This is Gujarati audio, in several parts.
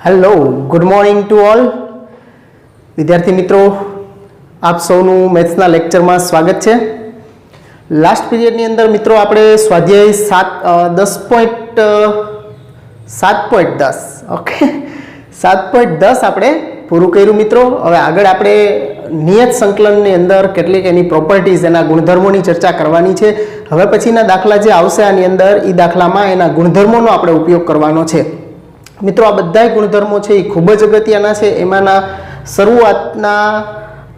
Hello, good morning to all વિદ્યાર્થી મિત્રો, આપ સૌનું મેથ્સના લેક્ચરમાં સ્વાગત છે. લાસ્ટ પીરિયડની અંદર મિત્રો આપણે સ્વાધ્યાય 7.10 ઓકે 7.10 આપણે પૂરું કર્યું મિત્રો. હવે આગળ આપણે નિયત સંકલનની અંદર કેટલીક એની પ્રોપર્ટીઝ, એના ગુણધર્મોની ચર્ચા કરવાની છે. હવે પછીના દાખલા જે આવશે આની અંદર, એ દાખલામાં એના ગુણધર્મોનો આપણે ઉપયોગ કરવાનો છે. મિત્રો, આ બધા ગુણધર્મો છે એ ખૂબ જ અગત્યના છે. એમાંના શરૂઆતના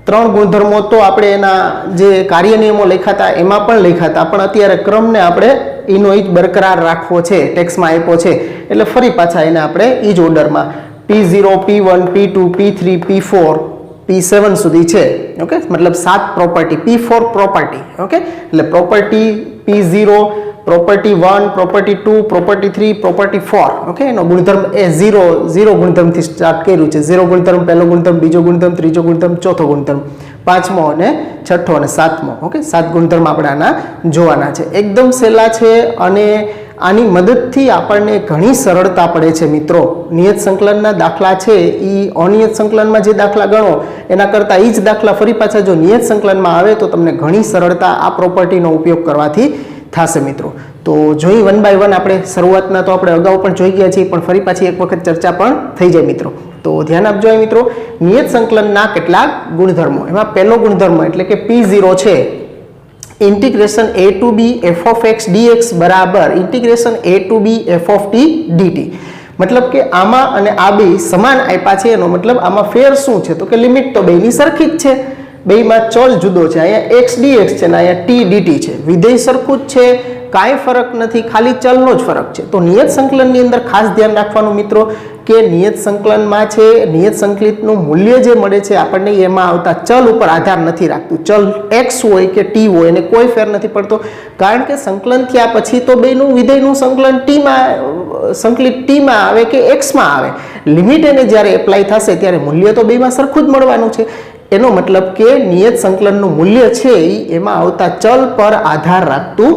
3 ગુણધર્મો તો આપણે એના જે કાર્ય નિયમો લખ્યા હતા એમાં પણ લખ્યા હતા, પણ અત્યારે ક્રમને આપણે એનો જ બરકરાર રાખવો છે, ટેક્સમાં આપ્યો છે એટલે ફરી પાછા એને આપણે એ જ ઓર્ડરમાં P0, P1, P2, P3, P4, P7 સુધી છે. ઓકે, મતલબ 7 પ્રોપર્ટી, P4 પ્રોપર્ટી. ઓકે, એટલે property P0, property 1, property 2, property 3, property 4. Okay, એનો ગુણધર્મ એ 0 ગુણધર્મથી સ્ટાર્ટ કર્યું છે. 0 ગુણધર્મ, પહેલો ગુણધર્મ, બીજો ગુણધર્મ, ત્રીજો ગુણધર્મ, ચોથો ગુણધર્મ, પાંચમો અને છઠ્ઠો અને સાતમો. ઓકે, 7 ગુણધર્મ આપણે આના જોવાના છે. એકદમ સહેલા છે અને આની મદદથી આપણને ઘણી સરળતા પડે છે મિત્રો. નિયત સંકલનના દાખલા છે એ અનિયત સંકલનમાં જે દાખલા ગણો એના કરતાં એ જ દાખલા ફરી પાછા જો નિયત સંકલનમાં આવે તો તમને ઘણી સરળતા આ પ્રોપર્ટીનો ઉપયોગ કરવાથી થશે મિત્રો. તો જોઈ 1 બાય 1 આપણે શરૂઆતના તો આપણે અગાઉ પણ જોઈ ગયા છીએ, પણ ફરી પાછી એક વખત ચર્ચા પણ થઈ જાય મિત્રો. તો ધ્યાન આપજો મિત્રો. નિયત સંકલનના કેટલાક ગુણધર્મો, એમાં પહેલો ગુણધર્મ એટલે કે P0 છે, integration a to b f of x dx બરાબર integration a to b f of t dt. મતલબ કે આમાં અને આ બે સમાન આપ્યા છે. એનો મતલબ આમાં ફેર શું છે તો કે લિમિટ તો બેની સરખી જ છે, બેમાં ચલ જુદો છે. અહીંયા x dx છે ને અહીંયા t dt છે. વિધેય સરખું જ છે, કાંઈ ફરક નથી, ખાલી ચલનો જ ફરક છે. તો નિયત સંકલનની અંદર ખાસ ધ્યાન રાખવાનું મિત્રો કે નિયત સંકલનમાં છે, નિયત સંકલિતનું મૂલ્ય જે મળે છે આપણને એમાં આવતા ચલ ઉપર આધાર નથી રાખતું. ચલ x હોય કે t હોય એને કોઈ ફેર નથી પડતો, કારણ કે સંકલન થયા પછી તો બેનું વિધેયનું સંકલન સંકલિત ટીમાં આવે કે એક્સમાં આવે. લિમિટ એને જ્યારે એપ્લાય થશે ત્યારે મૂલ્ય તો બેમાં સરખું જ મળવાનું છે. એનો મતલબ કે નિયત સંકલનનું મૂલ્ય છે એમાં આવતા ચલ પર આધાર રાખતું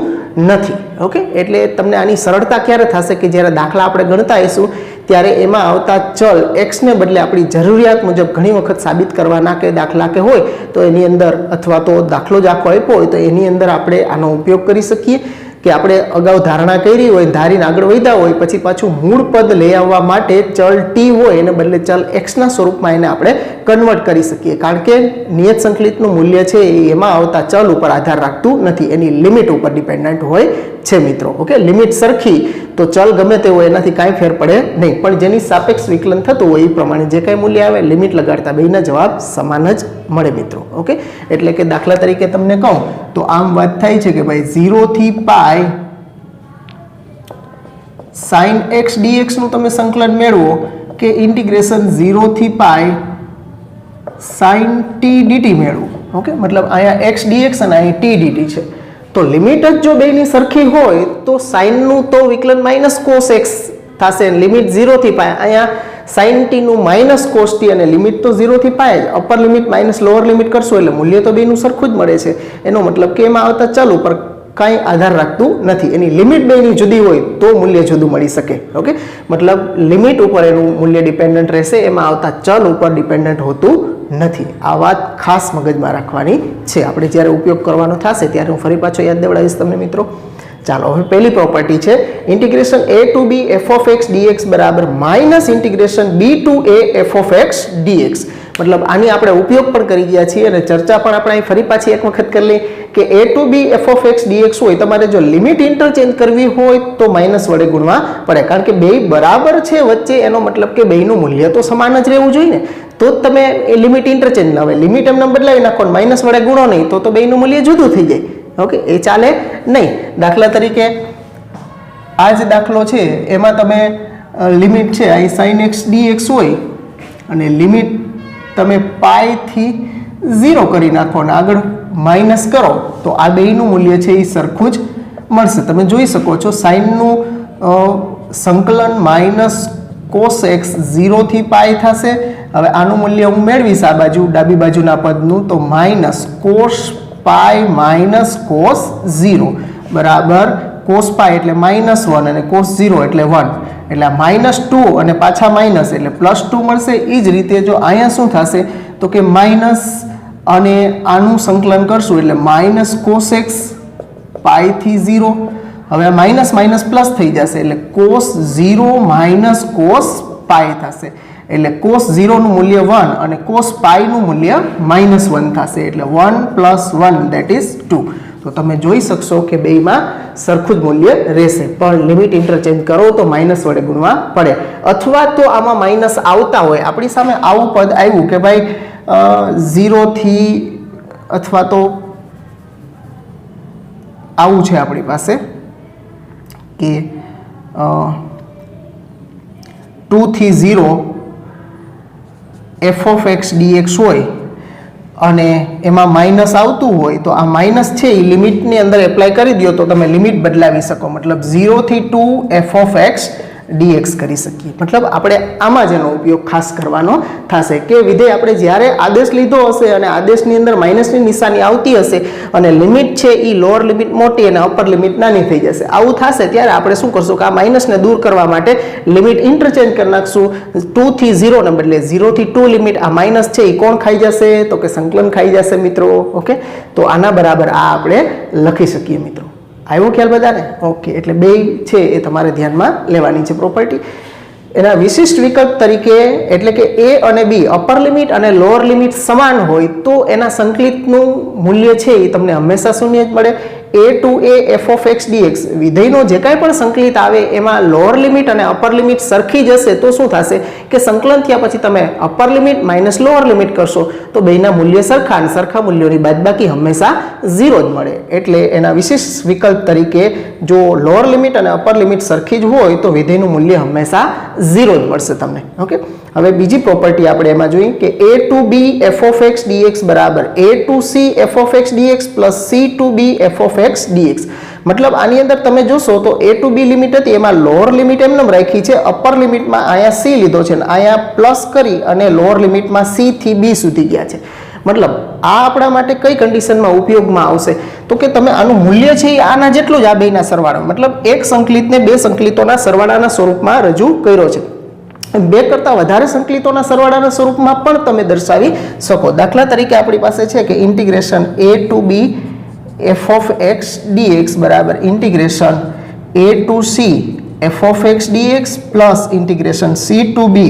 નથી. ઓકે, એટલે તમને આની સરળતા ક્યારે થશે કે જ્યારે દાખલા આપણે ગણતા આવીશું ત્યારે એમાં આવતા ચલ એક્સને બદલે આપણી જરૂરિયાત મુજબ ઘણી વખત સાબિત કરવાના કે દાખલા કે હોય તો એની અંદર, અથવા તો દાખલો જ આખો આપ્યો હોય તો એની અંદર આપણે આનો ઉપયોગ કરી શકીએ કે આપણે અગાઉ ધારણા કરી હોય, ધારીને આગળ વધ્યા હોય, પછી પાછું મૂળ પદ લઈ આવવા માટે ચલ ટી હોય એને બદલે ચલ એક્સના સ્વરૂપમાં એને આપણે કન્વર્ટ કરી શકીએ, કારણ કે નિયત સંકલિતનું મૂલ્ય છે એમાં આવતા ચલ ઉપર આધાર રાખતું નથી, એની લિમિટ ઉપર ડિપેન્ડન્ટ હોય છે મિત્રો. ઓકે, લિમિટ સરખી તો ચલ ગમે તે હોય એનાથી કાંઈ ફેર પડે નહીં, પણ જેની સાપેક્ષ વિકલન થતું હોય એ પ્રમાણે જે કાંઈ મૂલ્ય આવે લિમિટ લગાડતા બેના જવાબ સમાન જ મળે મિત્રો. ઓકે, એટલે કે દાખલા તરીકે તમને કહું તો આમ વાત થાય છે કે ભાઈ 0 થી પાઈ sin x dx નું તમે સંકલન મેળવો કે ઇન્ટિગ્રેશન 0 થી પાઈ sin t dt મેળવો. ઓકે, મતલબ અહીંયા x dx અને અહીંયા t dt છે. તો લિમિટ જ જો બેની સરખી હોય તો sin નું તો વિકલન માઇનસ cos x થશે, લિમિટ 0 થી પાઈ, અહીંયા sin t નું માઇનસ cos t અને લિમિટ તો 0 થી pi, upper limit minus lower limit કરશો એટલે મૂલ્ય તો બેનું સરખું જ મળે છે. એનો મતલબ કે એમાં આવતા ચલ ઉપર કાંઈ આધાર રાખતું નથી, એની લિમિટ બેની જુદી હોય તો મૂલ્ય જુદું મળી શકે. ઓકે, મતલબ લિમિટ ઉપર એનું મૂલ્ય ડિપેન્ડન્ટ રહેશે, એમાં આવતા ચલ ઉપર ડિપેન્ડન્ટ હોતું નથી. આ વાત ખાસ મગજમાં રાખવાની છે. આપણે જ્યારે ઉપયોગ કરવાનો થશે ત્યારે હું ફરી પાછો યાદ દેવડાવીશ તમને મિત્રો. ચાલો, હવે પહેલી પ્રોપર્ટી છે integration a to b f of x dx બરાબર minus integration b to a f of x dx. મતલબ આની આપણે ઉપયોગ પણ કરી ગયા છીએ અને ચર્ચા પણ આપણે અહીં ફરી પાછી એક વખત કરી લઈએ કે a to b f of x dx હોય, તમારે જો લિમિટ ઇન્ટરચેન્જ કરવી હોય તો માઇનસ વડે ગુણવા પડે, કારણ કે બે બરાબર છે વચ્ચે, એનો મતલબ કે બેનું મૂલ્ય તો સમાન જ રહેવું જોઈએ ને, તો જ તમે એ લિમિટ ઇન્ટરચેન્જ ના હોય. લિમિટ એમને બદલાવી નાખો, માઇનસ વડે ગુણો નહીં તો બેનું મૂલ્ય જુદું થઈ જાય. ઓકે, એ ચાલે નહીં. દાખલા તરીકે આ જ દાખલો છે એમાં તમે લિમિટ છે આ sin x dx હોય અને લિમિટ તમે પાઈ થી 0 કરી નાખો અને આગળ માઇનસ કરો તો આ બેનું મૂલ્ય છે એ સરખું જ મળશે. તમે જોઈ શકો છો સાઇનનું સંકલન માઇનસ cos x 0 થી પાઈ થશે. હવે આનું મૂલ્ય હું મેળવીશ આ બાજુ ડાબી બાજુના પદનું, તો minus cos pi minus cos 0 બરાબર કોસ પાઈ એટલે -1 અને કોસ 0 એટલે 1, એટલે આ -2 અને પાછા માઇનસ એટલે +2 મળશે. એ જ રીતે જો અહીંયા શું થશે તો કે માઇનસ અને આનું સંકલન કરશું એટલે માઇનસ કોસ એક્સ પાઈ થી 0. હવે આ માઇનસ માઇનસ પ્લસ થઈ જશે એટલે કોસ 0 માઇનસ કોસ પાઈ થશે. એટલે કોસ 0 નું મૂલ્ય 1 અને કોસ પાઈ નું મૂલ્ય -1 થશે. એટલે 1 + 1 that is 2. તો તમે જોઈ શકશો કે બેયમાં સરખું જ મૂલ્ય રહેશે, પણ લિમિટ ઇન્ટરચેન્જ કરો તો માઇનસ વડે ગુણવા પડે, અથવા તો આમાં માઇનસ આવતા હોય. આપણી સામે આવું પદ આવ્યું કે ભાઈ 0 થી અથવા તો આવું છે આપણી પાસે કે 2 થી 0 f of x dx હોય અને એમાં માઇનસ આવતું હોય તો આ માઇનસ છે એ લિમિટની અંદર એપ્લાય કરી દો તો તમે લિમિટ બદલાવી શકો. મતલબ 0 થી 2 f of x dx કરી શકીએ. મતલબ આપણે આમાં જ એનો ઉપયોગ ખાસ કરવાનો થશે કે વિધેય આપણે જ્યારે આદેશ લીધો હશે અને આદેશની અંદર માઇનસની નિશાની આવતી હશે અને લિમિટ છે એ લોઅર લિમિટ મોટી અને અપર લિમિટ નાની થઈ જશે, આવું થશે ત્યારે આપણે શું કરશું કે આ માઇનસને દૂર કરવા માટે લિમિટ ઇન્ટરચેન્જ કરી નાખશું. 2 થી 0 ને બદલે 0 થી 2 લિમિટ આ માઇનસ છે એ કોણ ખાઈ જશે તો કે સંકલન ખાઈ જશે મિત્રો. ઓકે, તો આના બરાબર આ આપણે લખી શકીએ મિત્રો. આવ્યો ખ્યાલ બધાને? ઓકે, એટલે બે છે એ તમારે ધ્યાનમાં લેવાની છે પ્રોપર્ટી. એના વિશિષ્ટ વિકલ્પ તરીકે એટલે કે a અને b અપર લિમિટ અને લોઅર લિમિટ સમાન હોય તો એના સંકલિતનું મૂલ્ય છે એ તમને હંમેશા શૂન્ય જ મળે. a to a f of x dx વિધેયનો જે કાંઈ પણ સંકલિત આવે એમાં લોઅર લિમિટ અને અપર લિમિટ સરખી જ હશે તો શું થશે કે સંકલન થયા પછી તમે upper limit minus lower limit કરશો તો બેયના મૂલ્ય સરખા અને સરખા મૂલ્યોની બાદબાકી હંમેશા 0 જ મળે. એટલે એના વિશિષ્ટ વિકલ્પ તરીકે જો લોઅર લિમિટ અને અપર લિમિટ સરખી જ હોય તો વિધેયનું મૂલ્ય હંમેશા 0 જ મળશે તમને. ઓકે, હવે બીજી પ્રોપર્ટી આપણે એમાં જોઈએ કે a to b f of x dx બરાબર a to c f of x dx plus c to b f of x dx. મતલબ આની અંદર તમે જોશો તો a to b લિમિટ હતી એમાં લોઅર લિમિટ એમને રાખી છે, અપર લિમિટમાં અહીંયા c લીધો છે અને અહીંયા પ્લસ કરી અને લોઅર લિમિટમાં c થી b સુધી ગયા છે. મતલબ આ આપણા માટે કઈ કન્ડિશનમાં ઉપયોગમાં આવશે તો કે તમે આનું મૂલ્ય છે એ આના જેટલું જ આ બેના સરવાળો, મતલબ એક સંકલિતને બે સંકલિતોના સરવાળાના સ્વરૂપમાં રજૂ કર્યો છે. બે કરતાં વધારે સંકલિતોના સરવાળાના સ્વરૂપમાં પણ તમે દર્શાવી શકો. દાખલા તરીકે આપણી પાસે છે કે integration a to b f of x dx બરાબર integration a to c f of x dx plus integration c to b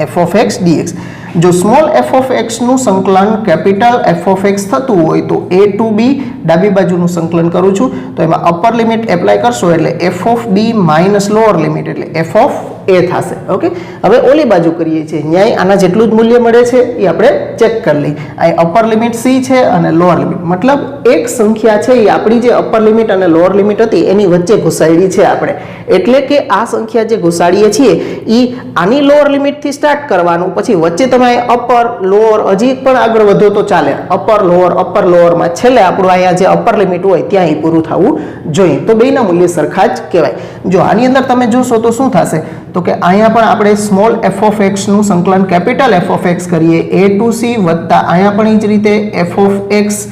f of x dx. જો સ્મોલ f of x નું સંકલન કેપિટલ f of x થતું હોય તો a to b ડાબી બાજુનું સંકલન કરું છું તો એમાં અપર લિમિટ એપ્લાય કરશો એટલે f of b minus lower limit એટલે f of a થશે. ઓકે, હવે ઓલી બાજુ કરીએ છીએ ન્યાય આના જેટલું જ મૂલ્ય મળે છે એ આપણે ચેક કરી લઈએ. આ અપર લિમિટ c છે અને લોઅર લિમિટ, મતલબ એક સંખ્યા છે એ આપણી જે અપર લિમિટ અને લોઅર લિમિટ હતી એની વચ્ચે ઘુસાડી છે આપણે, એટલે કે આ સંખ્યા જે ઘુસાડીએ છીએ એ આની લોઅર લિમિટથી સ્ટાર્ટ કરવાનું, પછી વચ્ચે તમે અપર લોઅર હજી પણ આગળ વધો તો ચાલે, અપર લોઅરમાં છેલ્લે આપણું અહીંયા જે અપર લિમિટ હોય ત્યાં એ પૂરું થવું જોઈએ. તો બેયના મૂલ્ય સરખા જ કહેવાય. જો આની અંદર તમે જોશો તો શું થશે તો કે અહીંયા પણ આપણે સ્મોલ f of x નું સંકલન કેપિટલ f of x કરીએ a to c વત્તા અહીંયા પણ એ જ રીતે f of x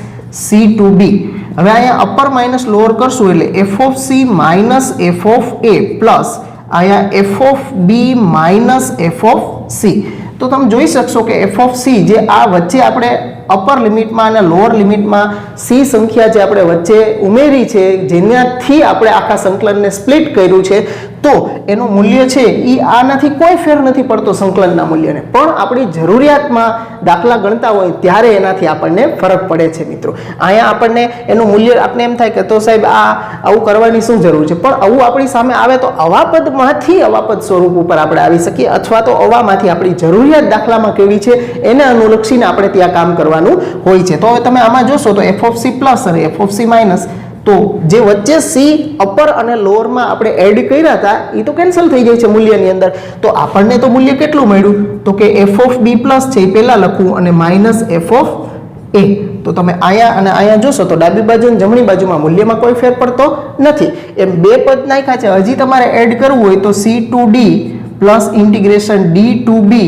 c to b. હવે અહીંયા અપર માઇનસ લોઅર કરશું એટલે f of c minus f of a plus અહીંયા f of b minus f of c. તો તમે જોઈ શકશો કે f of c જે આ વચ્ચે આપણે અપર લિમિટમાં અને લોઅર લિમિટમાં c સંખ્યા જે આપણે વચ્ચે ઉમેરી છે જેનાથી આપણે આખા સંકલનને સ્પ્લિટ કર્યું છે તો એનું મૂલ્ય છે એ આનાથી કોઈ ફેર નથી પડતો સંકલનના મૂલ્યને, પણ આપણી જરૂરિયાતમાં દાખલા ગણતા હોય ત્યારે એનાથી આપણને ફરક પડે છે મિત્રો. અહીંયા આપણને એનું મૂલ્ય આપણે એમ થાય કે તો સાહેબ આવું કરવાની શું જરૂર છે, પણ આવું આપણી સામે આવે તો અવાપદમાંથી અવાપદ સ્વરૂપ ઉપર આપણે આવી શકીએ અથવા તો અવામાંથી આપણી જરૂરિયાત દાખલામાં કેવી છે એને અનુલક્ષીને આપણે ત્યાં કામ કરવાનું હોય છે. તો હવે તમે આમાં જોશો તો f of c પ્લસ અને f of c માઇનસ, તો જે વચ્ચે c અપર અને લોઅરમાં આપણે એડ કર્યા હતા એ તો કેન્સલ થઈ જાય છે મૂલ્યની અંદર. તો આપણને તો મૂલ્ય કેટલું મળ્યું તો કે f of b પ્લસ છે એ પહેલા લખવું અને માઇનસ f of a. તો તમે અહીંયા અને અહીંયા જોશો તો ડાબી બાજુ અને જમણી બાજુમાં મૂલ્યમાં કોઈ ફેર પડતો નથી. એમ બે પદ નાખ્યા છે, હજી તમારે એડ કરવું હોય તો c to d plus integration d to b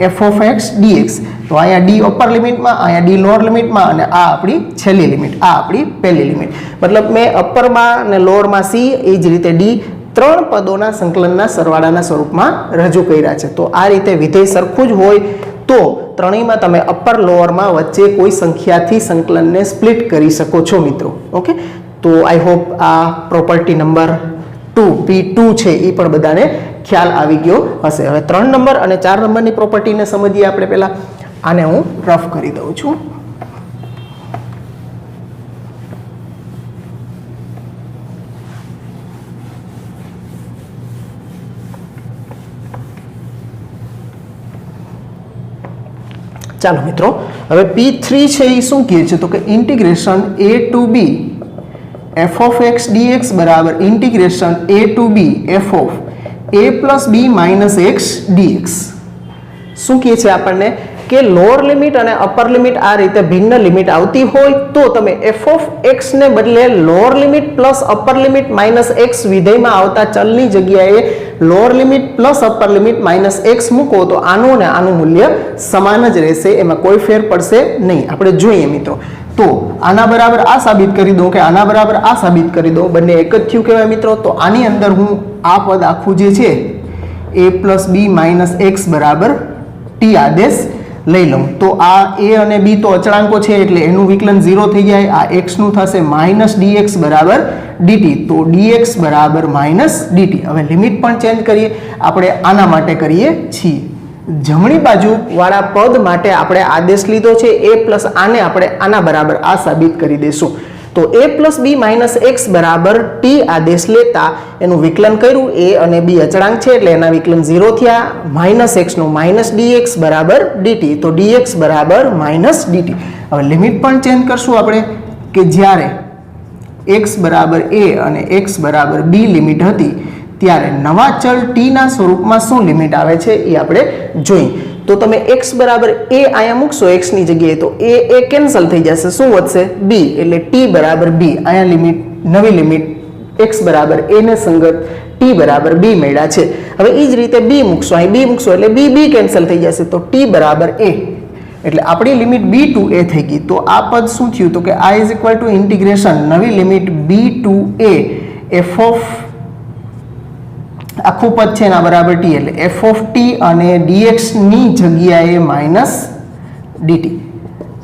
f of x dx. તો અહીંયા ડી અપર લિમિટમાં, અહીંયા ડી લોઅર લિમિટમાં અને આ આપણી છેલ્લી લિમિટ, આ આપણી પહેલી લિમિટ. મતલબ મેં અપરમાં અને લોઅરમાં સી, એ જ રીતે ડી, ત્રણ પદોના સંકલનના સરવાળાના સ્વરૂપમાં રજૂ કર્યા છે. તો આ રીતે વિધેય સરખું જ હોય તો ત્રણેયમાં તમે અપર લોઅરમાં વચ્ચે કોઈ સંખ્યાથી સંકલનને સ્પ્લિટ કરી શકો છો મિત્રો. ઓકે, તો આઈ હોપ આ પ્રોપર્ટી નંબર 2 P2 છે એ પણ બધાને ખ્યાલ આવી ગયો હશે. હવે 3 નંબર અને 4 નંબરની પ્રોપર્ટીને સમજીએ આપણે. પહેલા આને હું રફ કરી દઉં છું. ચાલો મિત્રો, હવે P3 છે એ શું કહે છે? તો કે integration a to b f of x dx બરાબર integration a to b f of a plus b minus x dx. શું કહે છે આપણને કે લોઅર લિમિટ અને અપર લિમિટ આ રીતે ભિન્ન લિમિટ આવતી હોય તો તમે f of x ને બદલે lower limit plus upper limit minus x વિધેયમાં આવતા ચલની જગ્યાએ lower limit plus upper limit minus x મૂકો તો આનું ને આનું મૂલ્ય સમાન જ રહેશે, એમાં કોઈ ફેર પડશે નહીં. આપણે જોઈએ મિત્રો. તો આના બરાબર આ સાબિત કરી દઉં કે આના બરાબર આ સાબિત કરી દઉં, બંને એક જ થયું કહેવાય મિત્રો. તો આની અંદર હું આ પદ આખું જે છે a plus b minus x બરાબર ટી આદેશ લઈ લઉં. તો આ a અને b તો અચળાંકો છે એટલે એનું વિકલન 0 થઈ જાય. આ x નું થશે માઇનસ dx બરાબર dt. તો dx બરાબર માઇનસ dt. હવે લિમિટ પણ ચેન્જ કરીએ, આપણે આના માટે કરીએ છીએ. જમણી બાજુ વાળા પદ માટે આપણે આદેશ લીધો છે a પ્લસ આને આપણે આના બરાબર આ સાબિત કરી દઈશું. તો a plus b minus x બરાબર ટી આદેશ લેતા એનું વિકલન કર્યું. a અને b અચળાંક છે એટલે એના વિકલન 0 થયા. માઇનસ એક્સ નું માઇનસ dx બરાબર dt. તો dx બરાબર માઇનસ dt. હવે લિમિટ પણ ચેન્જ કરશું આપણે કે જ્યારે x બરાબર a અને x બરાબર b લિમિટ હતી ત્યારે નવા ચલ t ના સ્વરૂપમાં શું લિમિટ આવે છે એ આપણે જોઈએ. તો તમે x બરાબર a અહીંયા મૂકશો x ની જગ્યાએ તો a કેન્સલ થઈ જશે. શું વધશે? b. એટલે t બરાબર b. અહીંયા લિમિટ, નવી લિમિટ x બરાબર a ને સંગત t બરાબર b મળ્યા છે. હવે એ જ રીતે b મૂકશો, અહીં b મૂકશો એટલે b કેન્સલ થઈ જશે. તો t બરાબર a. એટલે આપણી લિમિટ b ટુ a થઈ ગઈ. તો આ પદ શું થયું? તો કે i is equal to integration નવી limit b to a f of આખું પદ છે એના બરાબર t. એટલે f ઓફ t અને dx ની જગ્યાએ માઇનસ dt.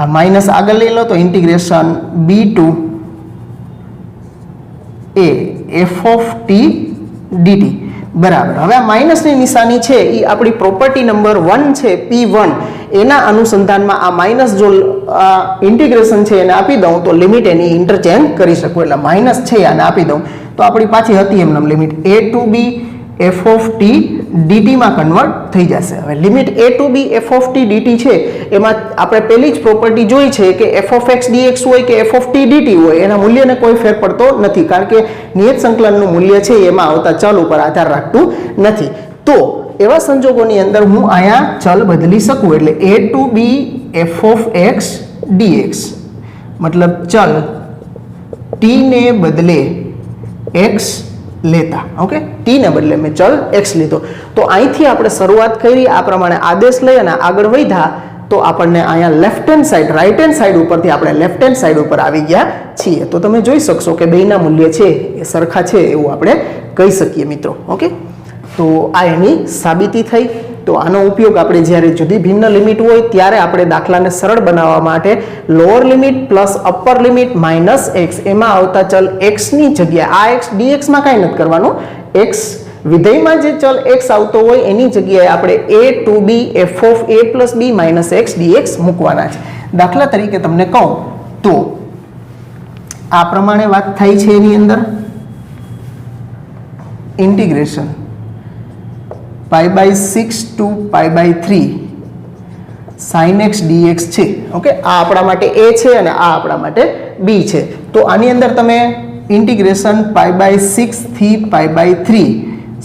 આ માઇનસ આગળ લઈ લો તો integration b to a f of t dt બરાબર. હવે આ માઇનસની નિશાની છે એ આપણી પ્રોપર્ટી નંબર 1 છે P1, એના અનુસંધાનમાં આ માઇનસ જો ઇન્ટિગ્રેશન છે એને આપી દઉં તો લિમિટ એની ઇન્ટરચેન્જ કરી શકું. એટલે માઇનસ છે આને આપી દઉં તો આપણી પાછી હતી એમને limit a to b f of t dt માં કન્વર્ટ થઈ જશે. હવે limit a to b f of t dt છે એમાં આપણે પહેલી જ પ્રોપર્ટી જોઈ છે કે f ઓફ x dx હોય કે f ઓફ t dt હોય એના મૂલ્યને કોઈ ફેર પડતો નથી, કારણ કે નિયત સંકલનનું મૂલ્ય છે એમાં આવતા ચલ ઉપર આધાર રાખતું નથી. તો એવા સંજોગોની અંદર હું અહીંયા ચલ બદલી શકું. એટલે a to b f of x dx મતલબ ચલ t ને બદલે x લેતા. ઓકે, t ને બદલે મેં ચલ x લીધો. તો અહીંથી આપણે શરૂઆત કરી, આ પ્રમાણે આદેશ લઈ અને આગળ વધ્યા તો આપણને અહીંયા left hand side, right hand side ઉપરથી આપણે લેફ્ટ હેન્ડ સાઈડ ઉપર આવી ગયા છીએ. તો તમે જોઈ શકશો કે બેયના મૂલ્ય છે એ સરખા છે એવું આપણે કહી શકીએ મિત્રો. ઓકે, તો આ એની સાબિતી થઈ. તો આનો ઉપયોગ આપણે જ્યારે જુદી ભિન્ન લિમિટ હોય ત્યારે આપણે દાખલાને સરળ બનાવવા માટે lower limit plus upper limit minus x એમાં આવતા ચલ x ની જગ્યાએ આ x dx માં કાંઈ નથી કરવાનું. x વિધેયમાં જે ચલ x આવતો હોય એની જગ્યાએ આપણે a to b f of a plus b minus x dx મૂકવાના છે. દાખલા તરીકે તમને કહું તો આ પ્રમાણે વાત થાય છે એની અંદર integration pi by 6 to pi by 3 sin x dx છે. ઓકે, આ આપણા માટે a છે અને આ આપણા માટે b છે. તો આની અંદર તમે ઇન્ટિગ્રેશન પાઈ બાય 6 થી પાઈ બાય 3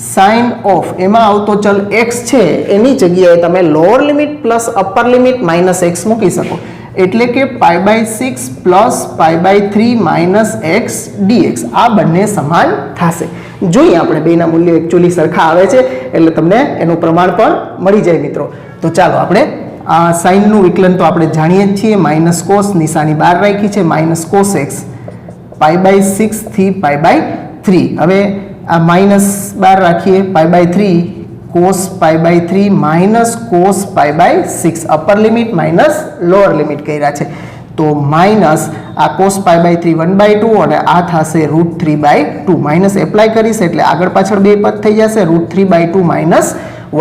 સાઇન ઓફ એમાં આવતો ચલ x છે એની જગ્યાએ તમે lower limit plus upper limit minus x મૂકી શકો. એટલે કે π/6 પ્લસ π/3 માઇનસ x dx આ બંને સમાન થશે. જોઈએ આપણે બેના મૂલ્યો એકચ્યુઅલી સરખા આવે છે એટલે તમને એનું પ્રમાણ પણ મળી જાય મિત્રો. તો ચાલો આપણે આ સાઇનનું વિકલન તો આપણે જાણીએ જ છીએ, માઇનસ કોસ નિશાની બહાર રાખી છે, માઇનસ કોસ એક્સ π/6 થી π/3. હવે આ માઇનસ બહાર રાખીએ, π/3 cos π/3 minus cos π/6 upper limit minus lower limit કર્યા છે. તો માઇનસ આ cos π/3 1/2 અને આ થશે √3/2. માઇનસ એપ્લાય કરીશ એટલે આગળ પાછળ બે પદ થઈ જશે, √3/2 માઇનસ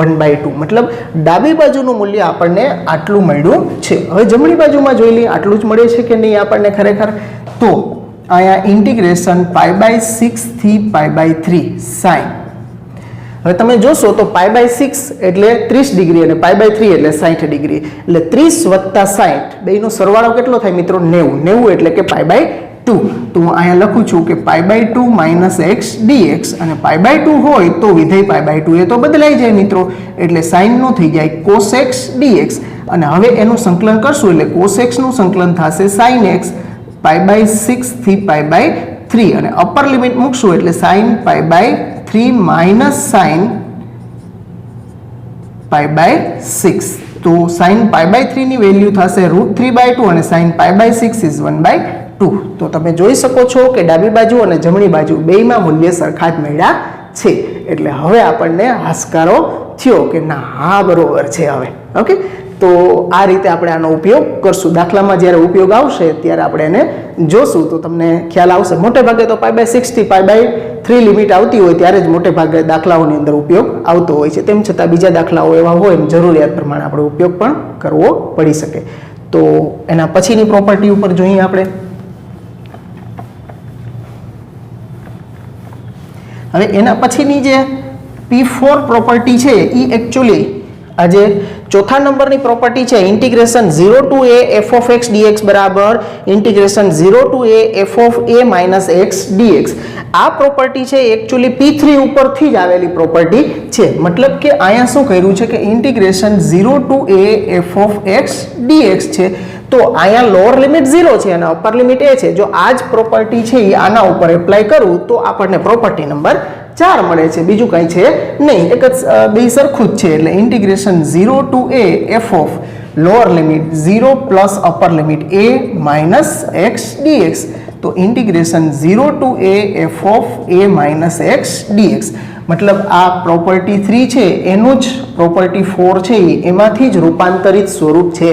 1/2. મતલબ ડાબી બાજુનું મૂલ્ય આપણને આટલું મળ્યું છે. હવે જમણી બાજુમાં જોઈ લઈએ આટલું જ મળે છે કે નહીં આપણને ખરેખર. તો અહીંયા ઇન્ટિગ્રેશન π/6 થી π/3 સાઇન. હવે તમે જોશો તો π/6 એટલે 30 ડિગ્રી અને π/3 એટલે 60 ડિગ્રી, એટલે 30 વત્તા 60 બેનો સરવાળો કેટલો થાય મિત્રો? 90 એટલે કે π/2. તો હું અહીંયા લખું છું કે π/2 માઇનસ x dx, અને π/2 હોય તો વિધેય π/2 એ તો બદલાઈ જાય મિત્રો, એટલે સાઇનનું થઈ જાય cos x dx. અને હવે એનું સંકલન કરશું એટલે cos x નું સંકલન થશે sin x π/6 થી π/3, અને અપર લિમિટ મૂકશું એટલે sin π/3 માઇનસ sin π/6. તો sin π/3 ની વેલ્યુ થશે √3/2 અને sin π/6 ઇઝ 1/2. તો તમે જોઈ શકો છો કે ડાબી બાજુ અને જમણી બાજુ બેયમાં મૂલ્ય સરખા જ મળ્યા છે. એટલે હવે આપણને હાશકારો થયો કે ના હા બરોબર છે. હવે ઓકે, તો આ રીતે આપણે આનો ઉપયોગ કરશું. દાખલામાં જ્યારે ઉપયોગ આવશે ત્યારે આપણે એને જોશું તો તમને ખ્યાલ આવશે. મોટે ભાગે તો π/6 થી π/3 લિમિટ આવતી હોય ત્યારે જ મોટે ભાગે દાખલાઓની અંદર ઉપયોગ આવતો હોય છે. તેમ છતાં બીજા દાખલાઓ એવા હોય જરૂરિયાત પ્રમાણે આપણે ઉપયોગ પણ કરવો પડી શકે. તો એના પછીની પ્રોપર્ટી ઉપર જોઈએ આપણે. હવે એના પછીની જે P4 પ્રોપર્ટી છે એ એકચ્યુઅલી આજે ચોથા નંબરની પ્રોપર્ટી છે, integration 0 to a f of x dx બરાબર integration 0 to a f of a minus x dx. આ પ્રોપર્ટી છે એકચ્યુઅલી P3 ઉપરથી જ આવેલી પ્રોપર્ટી છે. મતલબ કે અહીંયા શું કર્યું છે કે integration 0 to a f of x dx છે, તો અહીંયા લોઅર લિમિટ 0 છે અને અપર લિમિટ a છે. જો આ જ પ્રોપર્ટી છે એ આના ઉપર એપ્લાય કરું તો આપણને પ્રોપર્ટી નંબર 4 મળે છે, બીજું કંઈ છે નહીં, એક જ બે સરખું જ છે. એટલે integration 0 to a f of lower limit 0 plus upper limit a minus x dx. તો integration 0 to a f of a minus x dx. મતલબ આ પ્રોપર્ટી 3 છે એનું જ પ્રોપર્ટી 4 છે એમાંથી જ રૂપાંતરિત સ્વરૂપ છે.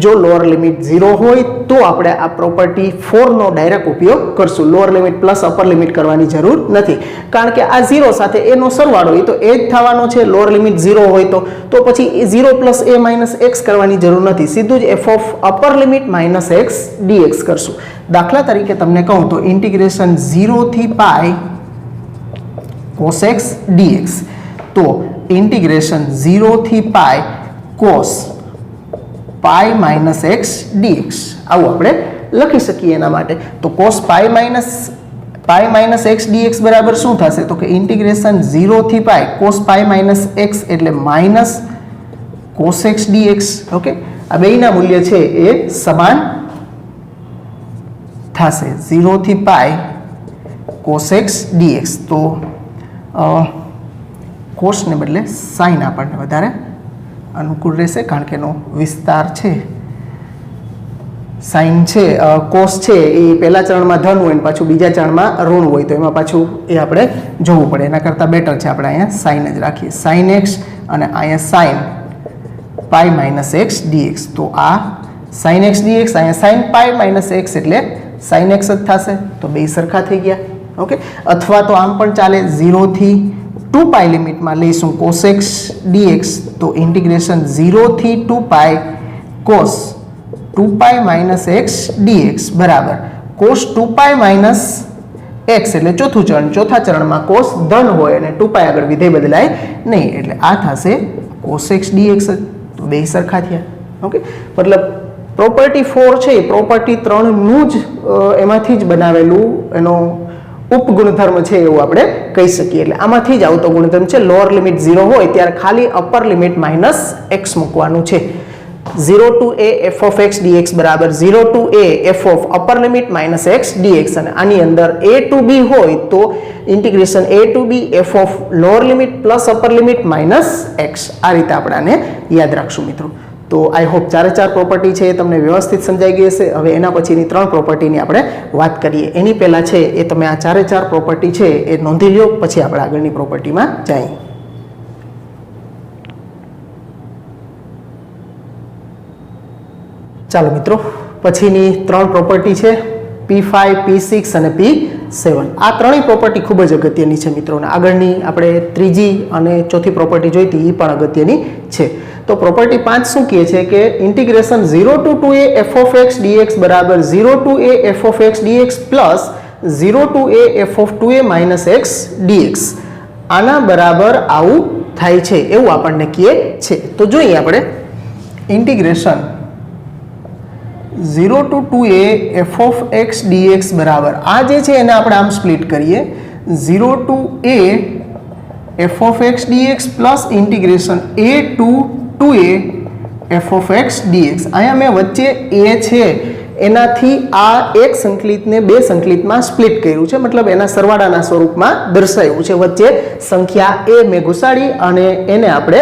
જો લોઅર લિમિટ 0 હોય તો આપણે આ પ્રોપર્ટી 4 નો ડાયરેક્ટ ઉપયોગ કરશું. Lower limit plus upper limit કરવાની જરૂર નથી, કારણ કે આ 0 સાથે a નો સરવાળો એ તો a જ થવાનો છે. લોઅર લિમિટ 0 હોય તો પછી 0 પ્લસ a માઇનસ x કરવાની જરૂર નથી, સીધું જ f of upper limit minus x dx કરશું. દાખલા તરીકે તમને કહું તો ઇન્ટિગ્રેશન 0 થી π cos x dx. તો ઇન્ટિગ્રેશન 0 થી π cos pi minus x dx આવું આપણે લખી શકીએ. એના માટે તો cos pi minus x dx બરાબર શું થશે તો કે ઇન્ટિગ્રેશન 0 થી પાઈ cos પાઈ માઇનસ એક્સ એટલે minus cos x dx. Okay, આ બેયના મૂલ્ય છે એ સમાન થશે. 0 થી પાઈ cos એક્સ ડીએક્સ. તો cos ને બદલે sin આપણને વધારે અનુકૂળ રહેશે, કારણ કે એનો વિસ્તાર છે સાઇન છે. કોસ છે એ પહેલા ચરણમાં ધન હોય ને પાછું બીજા ચરણમાં ઋણ હોય, તો એમાં પાછું એ આપણે જોવું પડે. એના કરતાં બેટર છે આપણે અહીંયા સાઇન જ રાખીએ, સાઇન એક્સ અને અહીંયા sine pi minus x dx. તો આ સાઇન એક્સ ડીએક્સ, અહીંયા સાઇન પાઈ માઇનસ એક્સ એટલે સાઇન એક્સ જ થશે. તો બે સરખા થઈ ગયા. ઓકે, અથવા તો આમ પણ ચાલે, 0 થી 2 પાઈ લિમિટમાં લઈશું cos x dx. તો ઇન્ટિગ્રેશન 0 થી 2 pi cos 2 pi minus x dx બરાબર cos 2 પાઈ માઇનસ એક્સ એટલે ચોથું ચરણ. ચોથા ચરણમાં cos ધન હોય અને 2 પાઈ આગળ વિધેય બદલાય નહીં, એટલે આ થશે cos x dx. તો બે સરખા થયા. ઓકે, મતલબ પ્રોપર્ટી 4 છે એ પ્રોપર્ટી 3 નું જ એમાંથી જ બનાવેલું એનો ઉપગુણધર્મ છે એવું આપણે કહી શકીએ. એટલે આમાંથી જ આવતો ગુણધર્મ છે. લોઅર લિમિટ 0 હોય ત્યારે ખાલી અપર લિમિટ માઇનસ એક્સ મૂકવાનું છે. 0 to a f of x dx બરાબર 0 to a f of upper limit minus x dx, અને આની અંદર a to b હોય તો integration a to b f of lower limit plus upper limit minus x. આ રીતે આપણે આને યાદ રાખશું મિત્રો. તો આઈ હોપ ચારે ચાર પ્રોપર્ટી છે એ તમને વ્યવસ્થિત સમજાઈ ગઈ હશે. હવે એના પછીની ત્રણ પ્રોપર્ટીની આપણે વાત કરીએ. એની પહેલાં છે એ તમે આ ચારે ચાર પ્રોપર્ટી છે એ નોંધી લ્યો, પછી આપણે આગળની પ્રોપર્ટીમાં જઈએ. ચાલો મિત્રો, પછીની ત્રણ પ્રોપર્ટી છે P5, P6 અને P7. આ ત્રણેય પ્રોપર્ટી ખૂબ જ અગત્યની છે મિત્રો. અને આગળની આપણે ત્રીજી અને ચોથી પ્રોપર્ટી જોઈતી એ પણ અગત્યની છે. તો પ્રોપર્ટી 5 શું કહે છે કે integration 0 to 2a f of x dx બરાબર 0 to a f of x dx plus 0 to a f of 2a minus x dx. આના બરાબર આવું થાય છે એવું આપણને કહે છે. તો જોઈએ આપણે integration 0 to 2a f of x dx બરાબર આ જે છે એને આપણે આમ સ્પ્લિટ કરીએ 0 to a f of x dx plus integration a to 2a f of x dx. અહીંયા મેં વચ્ચે a છે એનાથી આ એક સંકલિતને બે સંકલિતમાં સ્પ્લિટ કર્યું છે, મતલબ એના સરવાળાના સ્વરૂપમાં દર્શાવ્યું છે. વચ્ચે સંખ્યા a મેં ઘુસાડી અને એને આપણે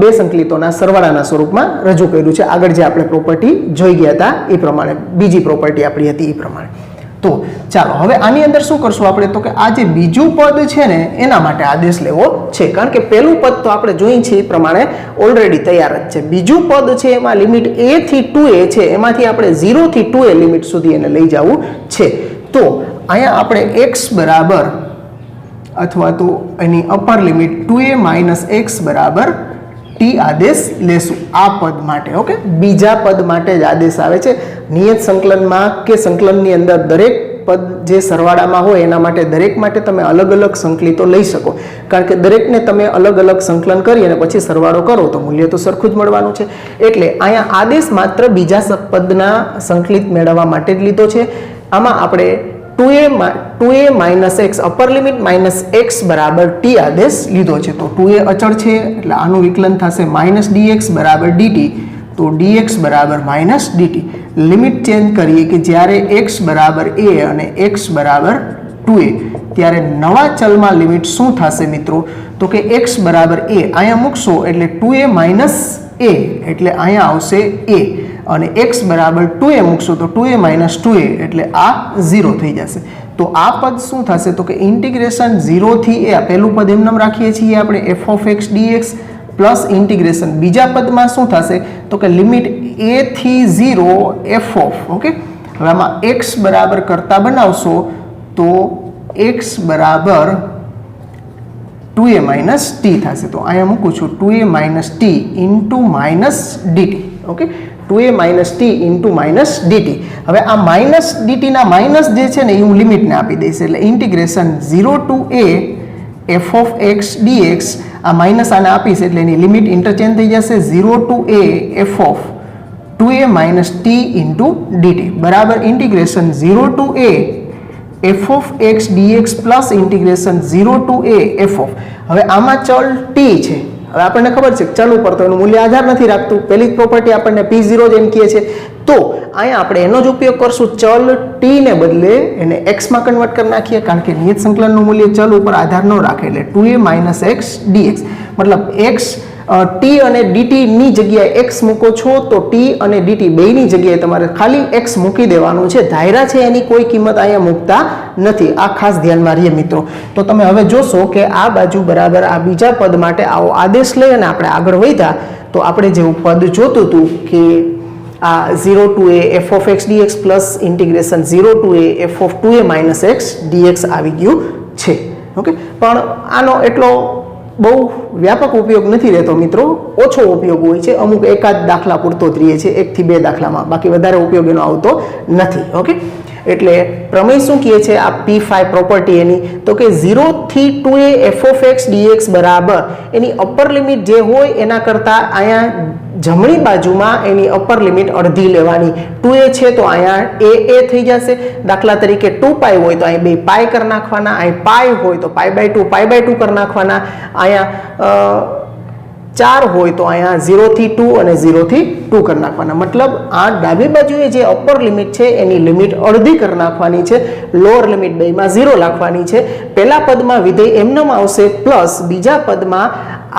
બે સંકલિતોના સરવાળાના સ્વરૂપમાં રજૂ કર્યું છે. આગળ જે આપણે પ્રોપર્ટી જોઈ ગયા હતા એ પ્રમાણે, બીજી પ્રોપર્ટી આપણી હતી એ પ્રમાણે. તો ચાલો હવે આની અંદર શું કરશું આપણે, તો કે આ જે બીજું પદ છે ને એના માટે આદેશ લેવો છે, કારણ કે પહેલું પદ તો આપણે જોઈ છે એ પ્રમાણે ઓલરેડી તૈયાર જ છે. બીજું પદ છે એમાં લિમિટ a થી 2a છે, એમાંથી આપણે 0 થી 2a લિમિટ સુધી એને લઈ જવું છે. તો અહીંયા આપણે x બરાબર અથવા તો એની upper limit 2a minus x બરાબર t આદેશ લેશું આ પદ માટે. ઓકે, બીજા પદ માટે જ આદેશ આવે છે. નિયત સંકલનમાં કે સંકલનની અંદર દરેક પદ જે સરવાળામાં હોય એના માટે દરેક માટે તમે અલગ અલગ સંકલિતો લઈ શકો, કારણ કે દરેકને તમે અલગ અલગ સંકલન કરી અને પછી સરવાળો કરો તો મૂલ્ય તો સરખું જ મળવાનું છે. એટલે અહીંયા આદેશ માત્ર બીજા પદના સંકલિત મેળવવા માટે જ લીધો છે. આમાં આપણે 2a minus x upper limit minus x બરાબર t આદેશ લીધો છે. તો 2a અચળ છે એટલે આનું વિકલન થશે માઇનસ dx બરાબર dt. તો dx બરાબર માઇનસ dt. લિમિટ ચેન્જ કરીએ કે જ્યારે x બરાબર a અને x બરાબર 2a ત્યારે નવા ચલમાં લિમિટ શું થશે મિત્રો, તો કે x બરાબર a અહીંયા મૂકશો એટલે 2a માઇનસ a એટલે અહીંયા આવશે a, અને x બરાબર 2a મૂકશો તો 2a માઇનસ 2a એટલે આ 0 થઈ જશે. તો આ પદ શું થશે, તો કે ઇન્ટિગ્રેશન 0 થી a, પહેલું પદ એમનેમ રાખીએ છીએ આપણે f of x dx plus integration બીજા પદમાં શું થશે, તો કે લિમિટ a થી 0 f of. ઓકે, હવે આમાં x બરાબર કરતા બનાવશો તો x બરાબર 2a માઇનસ t થશે. તો અહીંયા મૂકું છું 2a minus t into minus dt. Okay, 2a minus t into minus dt. હવે આ માઇનસ dt ના માઇનસ જે છે ને એ હું લિમિટને આપી દઈશ, એટલે integration 0 to a f of x dx, આ માઇનસ આને આપીશ એટલે એની લિમિટ ઇન્ટરચેન્જ થઈ જશે 0 to a f of 2a minus t into dt બરાબર integration 0 to a f of x dx plus integration 0 to a f of. હવે આમાં ચલ t છે. હવે આપણને ખબર છે ચલ ઉપર તો એનું મૂલ્ય આધાર નથી રાખતું. પહેલી પ્રોપર્ટી આપણને p0 જ એમ કહે છે. તો અહીંયા આપણે એનો જ ઉપયોગ કરશું. ચલ t ને બદલે એને x માં કન્વર્ટ કરી નાખીએ, કારણ કે નિયત સંકલનનું મૂલ્ય ચલ ઉપર આધાર ન રાખે. એટલે 2a માઇનસ x dx મતલબ x t અને dt ની જગ્યાએ x મૂકો છો તો t અને dt બેયની જગ્યાએ તમારે ખાલી x મૂકી દેવાનું છે. ધાયરા છે એની કોઈ કિંમત અહીંયા મૂકતા નથી. આ ખાસ ધ્યાનમાં રહીએ મિત્રો. તો તમે હવે જોશો કે આ બાજુ બરાબર આ બીજા પદ માટે આવો આદેશ લઈ અને આપણે આગળ વધ્યા તો આપણે જેવું પદ જોતું હતું કે આ 0 to a f of x dx plus integration 0 to a f of 2a minus x dx આવી ગયું છે. ઓકે, પણ આનો એટલો બહુ વ્યાપક ઉપયોગ નથી રહેતો મિત્રો, ઓછો ઉપયોગ હોય છે. અમુક એકાદ દાખલા પૂરતો જ રહે છે, 1 થી 2 દાખલામાં, બાકી વધારે ઉપયોગ એનો આવતો નથી. ઓકે, એટલે પ્રમેય શું કહે છે આ P5 પ્રોપર્ટી એની, તો કે 0 થી 2a f of x dx બરાબર એની અપર લિમિટ જે હોય એના કરતાં અહીંયા જમણી બાજુમાં એની અપર લિમિટ અડધી લેવાની. 2a છે તો અહીંયા a થઈ જશે. દાખલા તરીકે 2π હોય તો અહીં 2 પાઈ કરી નાખવાના, અહીં પાઈ હોય તો π/2 π/2 કરી નાખવાના. અહીંયા 4 હોય તો અહીંયા 0 થી 2 અને 0 થી 2 કરી નાખવાના. મતલબ આ ડાબી બાજુએ જે અપર લિમિટ છે એની લિમિટ અડધી કરી નાખવાની છે, લોઅર લિમિટ બેમાં 0 રાખવાની છે. પહેલા પદમાં વિધેય એમનેમ આવશે પ્લસ બીજા પદમાં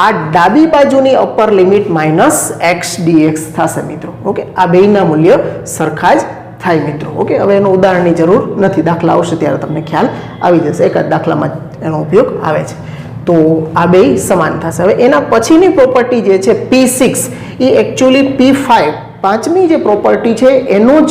આ ડાબી બાજુની upper limit minus x dx થશે મિત્રો. ઓકે, આ બેયના મૂલ્ય સરખા જ થાય મિત્રો. ઓકે, હવે એનું ઉદાહરણની જરૂર નથી, દાખલા આવશે ત્યારે તમને ખ્યાલ આવી જશે. એક જ દાખલામાં એનો ઉપયોગ આવે છે. તો આ બે સમાન થશે. હવે એના પછીની પ્રોપર્ટી જે છે P6 એ એકચ્યુઅલી P5 પાંચમી જે પ્રોપર્ટી છે એનું જ